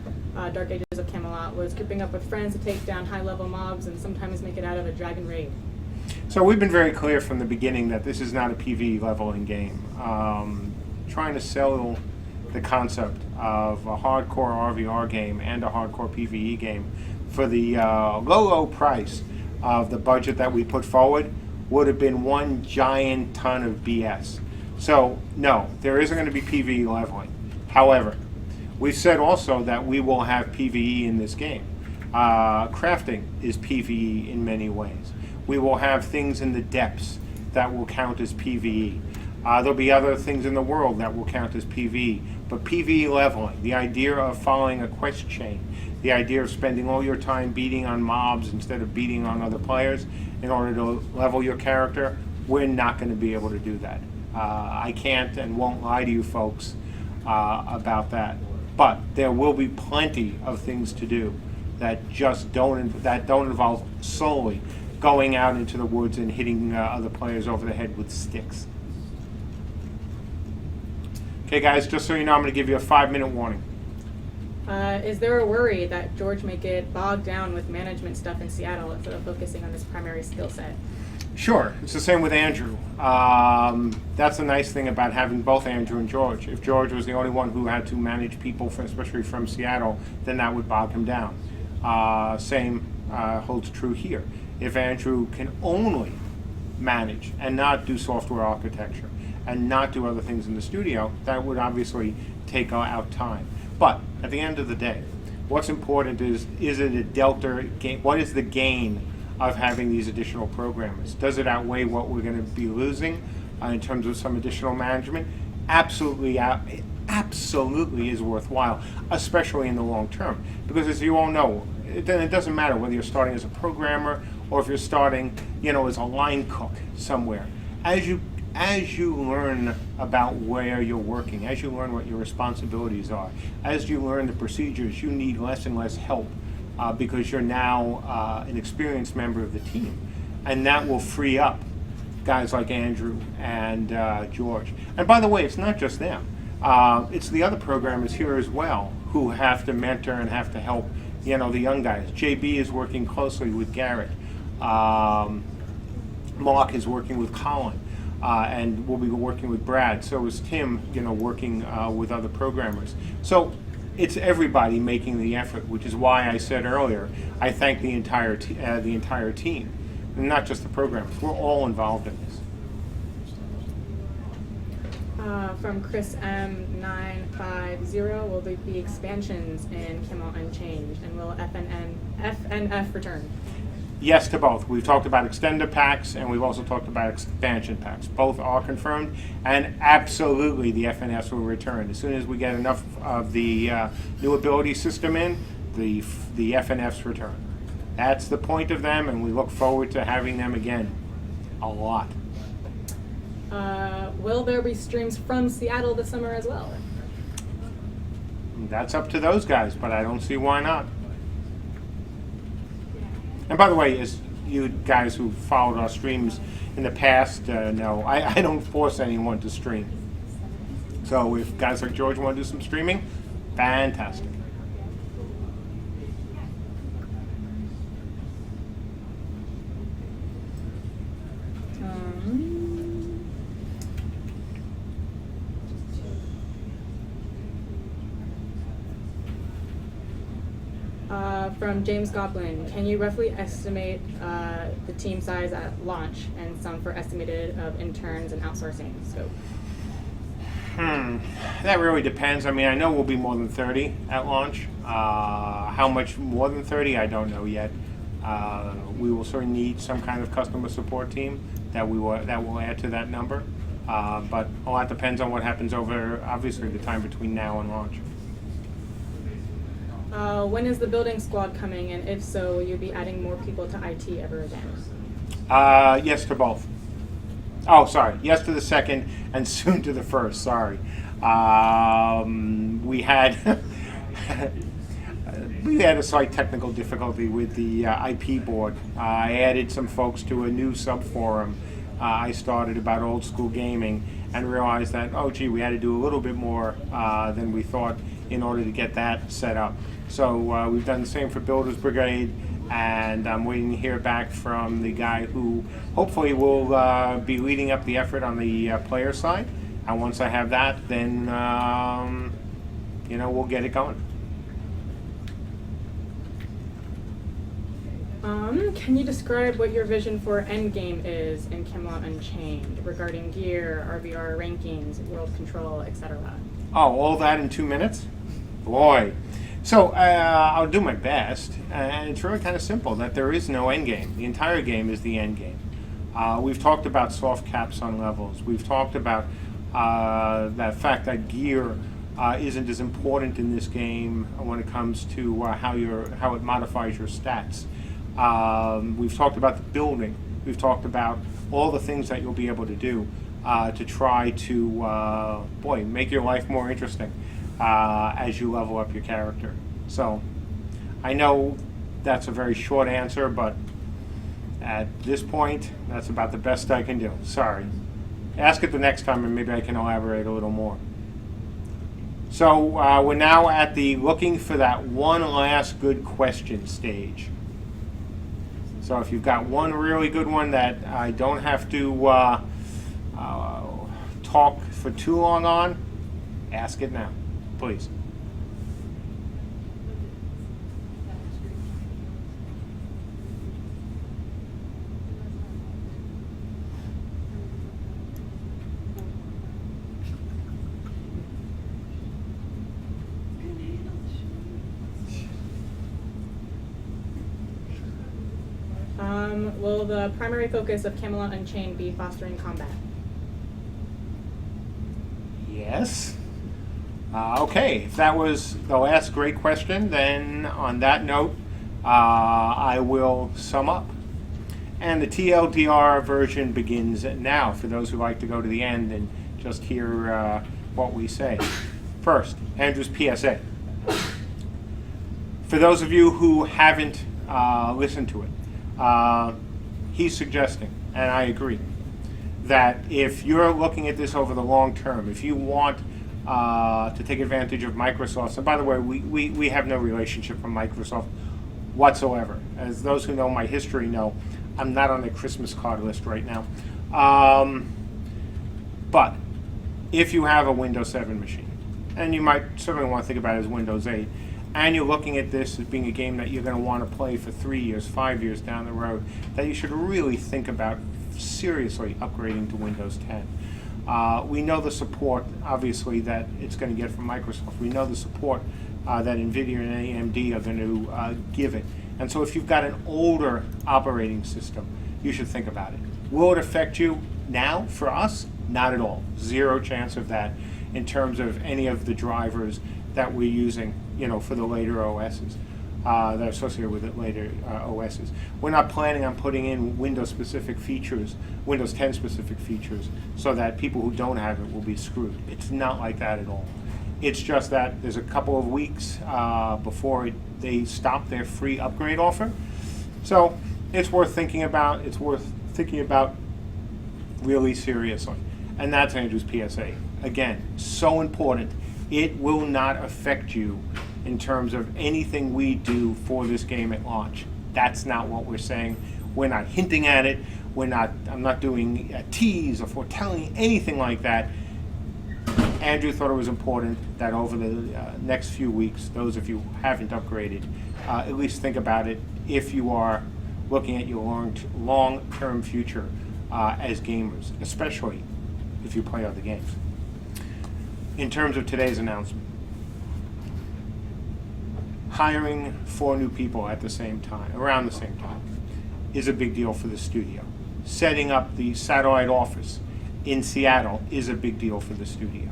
Dark Ages of Camelot was grouping up with friends to take down high-level mobs and sometimes make it out of a dragon raid. So we've been very clear from the beginning that this is not a PvE leveling game. Trying to sell the concept of a hardcore RVR game and a hardcore PvE game for the low price of the budget that we put forward would have been one giant ton of BS. So no, there isn't going to be PvE leveling. However, we've said also that we will have PvE in this game. Crafting is PvE in many ways. We will have things in the depths that will count as PvE. There'll be other things in the world that will count as PvE. But PvE leveling, the idea of following a quest chain, the idea of spending all your time beating on mobs instead of beating on other players in order to level your character, we're not going to be able to do that. I can't and won't lie to you folks about that. But there will be plenty of things to do that just don't involve solely going out into the woods and hitting other players over the head with sticks. Okay, guys, just so you know, I'm going to give you a 5-minute warning. Is there a worry that George may get bogged down with management stuff in Seattle instead of focusing on his primary skill set? Sure. It's the same with Andrew. That's the nice thing about having both Andrew and George. If George was the only one who had to manage people, especially from Seattle, then that would bog him down. Same holds true here. If Andrew can only manage and not do software architecture and not do other things in the studio, that would obviously take out time. But at the end of the day, what's important is it a delta gain? What is the gain of having these additional programmers? Does it outweigh what we're going to be losing in terms of some additional management? Absolutely, it absolutely is worthwhile, especially in the long term. Because as you all know, it doesn't matter whether you're starting as a programmer or if you're starting, as a line cook somewhere. As you learn about where you're working, as you learn what your responsibilities are, as you learn the procedures, you need less and less help because you're now an experienced member of the team. And that will free up guys like Andrew and George. And by the way, it's not just them. It's the other programmers here as well who have to mentor and have to help, the young guys. JB is working closely with Garrett. Mark is working with Colin. And we'll be working with Brad. So is Tim, working with other programmers. So it's everybody making the effort, which is why I said earlier, I thank the entire team, and not just the programmers. We're all involved in this. From Chris M950, will there be expansions in Camelot Unchanged, and will FNF return? Yes to both. We've talked about extender packs, and we've also talked about expansion packs. Both are confirmed, and absolutely the FNS will return. As soon as we get enough of the new ability system in, the FNFs return. That's the point of them, and we look forward to having them again. A lot. Will there be streams from Seattle this summer as well? That's up to those guys, but I don't see why not. And by the way, as you guys who followed our streams in the past know, I don't force anyone to stream. So if guys like George want to do some streaming, fantastic. From James Goblin, can you roughly estimate the team size at launch and some for estimated of interns and outsourcing scope? That really depends. I mean, I know we'll be more than 30 at launch. How much more than 30, I don't know yet. We will certainly need some kind of customer support team that will add to that number. But a lot depends on what happens over, obviously, the time between now and launch. When is the building squad coming, and if so, will you be adding more people to IT ever again? Yes to both. Oh, sorry. Yes to the second, and soon to the first. Sorry. We had we had a slight technical difficulty with the IP board. I added some folks to a new subforum I started about old school gaming, and realized that, oh gee, we had to do a little bit more than we thought in order to get that set up. So we've done the same for Builders Brigade, and I'm waiting to hear back from the guy who hopefully will be leading up the effort on the player side. And once I have that, then we'll get it going. Can you describe what your vision for Endgame is in Camelot Unchained regarding gear, RVR rankings, world control, etc.? Oh, all that in 2 minutes? Boy. So I'll do my best, and it's really kind of simple, that there is no end game. The entire game is the end game. We've talked about soft caps on levels. We've talked about that fact that gear isn't as important in this game when it comes to how it modifies your stats. We've talked about the building. We've talked about all the things that you'll be able to do to try to, make your life more interesting as you level up your character. So I know that's a very short answer, but at this point, that's about the best I can do. Sorry. Ask it the next time, and maybe I can elaborate a little more. So we're now at the looking for that one last good question stage. So if you've got one really good one that I don't have to talk for too long on, ask it now, please. Will the primary focus of Camelot Unchained be fostering combat? Yes. Okay, if that was the last great question, then on that note, I will sum up. And the TLDR version begins now, for those who like to go to the end and just hear what we say. First, Andrew's PSA. For those of you who haven't listened to it, he's suggesting, and I agree, that if you're looking at this over the long term, if you want to take advantage of Microsoft, and by the way, we have no relationship from Microsoft whatsoever. As those who know my history know, I'm not on the Christmas card list right now. But if you have a Windows 7 machine, and you might certainly want to think about it as Windows 8, and you're looking at this as being a game that you're going to want to play for 3 years, 5 years down the road, that you should really think about seriously upgrading to Windows 10. We know the support, obviously, that it's going to get from Microsoft. We know the support that NVIDIA and AMD are going to give it. And so if you've got an older operating system, you should think about it. Will it affect you now? For us, not at all. Zero chance of that in terms of any of the drivers that we're using, for the later OSs. That are associated with it later OSs. We're not planning on putting in Windows-specific features, Windows 10 specific features, so that people who don't have it will be screwed. It's not like that at all. It's just that there's a couple of weeks before they stop their free upgrade offer. So it's worth thinking about. It's worth thinking about really seriously. And that's Andrew's PSA. Again, so important. It will not affect you in terms of anything we do for this game at launch. That's not what we're saying. We're not hinting at it. I'm not doing a tease or foretelling anything like that. Andrew thought it was important that over the next few weeks, those of you who haven't upgraded, at least think about it if you are looking at your long-term future as gamers, especially if you play other games. In terms of today's announcement, hiring 4 new people at the same time, around the same time, is a big deal for the studio. Setting up the satellite office in Seattle is a big deal for the studio.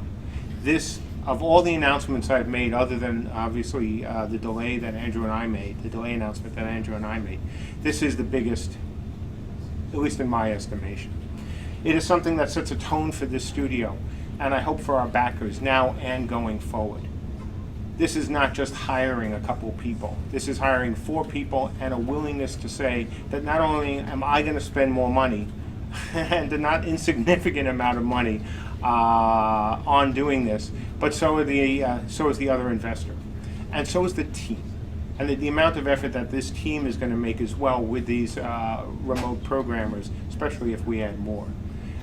This, of all the announcements I've made, other than obviously the delay that Andrew and I made, the delay announcement that Andrew and I made, this is the biggest, at least in my estimation. It is something that sets a tone for this studio, and I hope for our backers now and going forward. This is not just hiring a couple people. This is hiring 4 people and a willingness to say that not only am I going to spend more money, and a not insignificant amount of money on doing this, but so is the other investor, and so is the team, and the amount of effort that this team is going to make as well with these remote programmers, especially if we add more.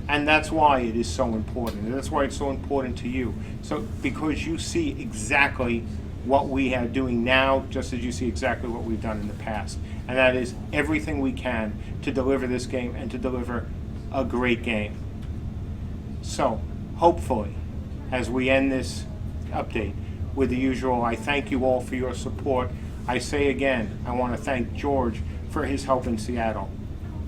And that's why it is so important, and that's why it's so important to you. So because you see exactly what we are doing now, just as you see exactly what we've done in the past, and that is everything we can to deliver this game and to deliver a great game. So hopefully, as we end this update with the usual, I thank you all for your support. I say again, I want to thank George for his help in Seattle.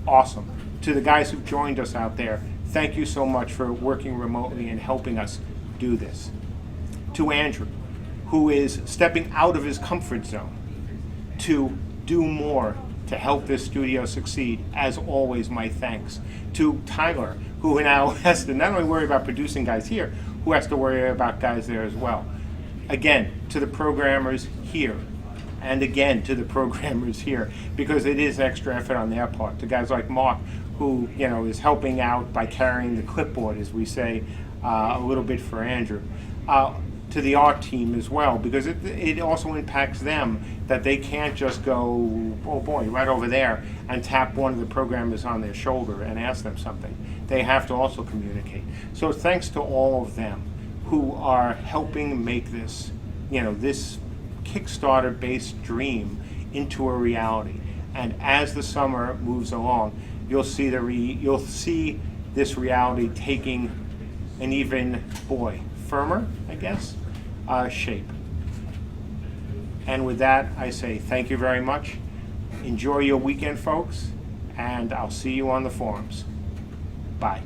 Awesome. To the guys who've joined us out there, thank you so much for working remotely and helping us do this. To Andrew, who is stepping out of his comfort zone to do more to help this studio succeed, as always, my thanks. To Tyler, who now has to not only worry about producing guys here, who has to worry about guys there as well. Again, to the programmers here, and again to the programmers here, because it is extra effort on their part. To guys like Mark, who is helping out by carrying the clipboard, as we say, a little bit for Andrew. To the art team as well, because it also impacts them that they can't just go, oh boy, right over there and tap one of the programmers on their shoulder and ask them something. They have to also communicate. So thanks to all of them who are helping make this, this Kickstarter-based dream into a reality. And as the summer moves along, you'll see this reality taking an even, firmer, I guess, shape. And with that, I say thank you very much. Enjoy your weekend, folks, and I'll see you on the forums. Bye.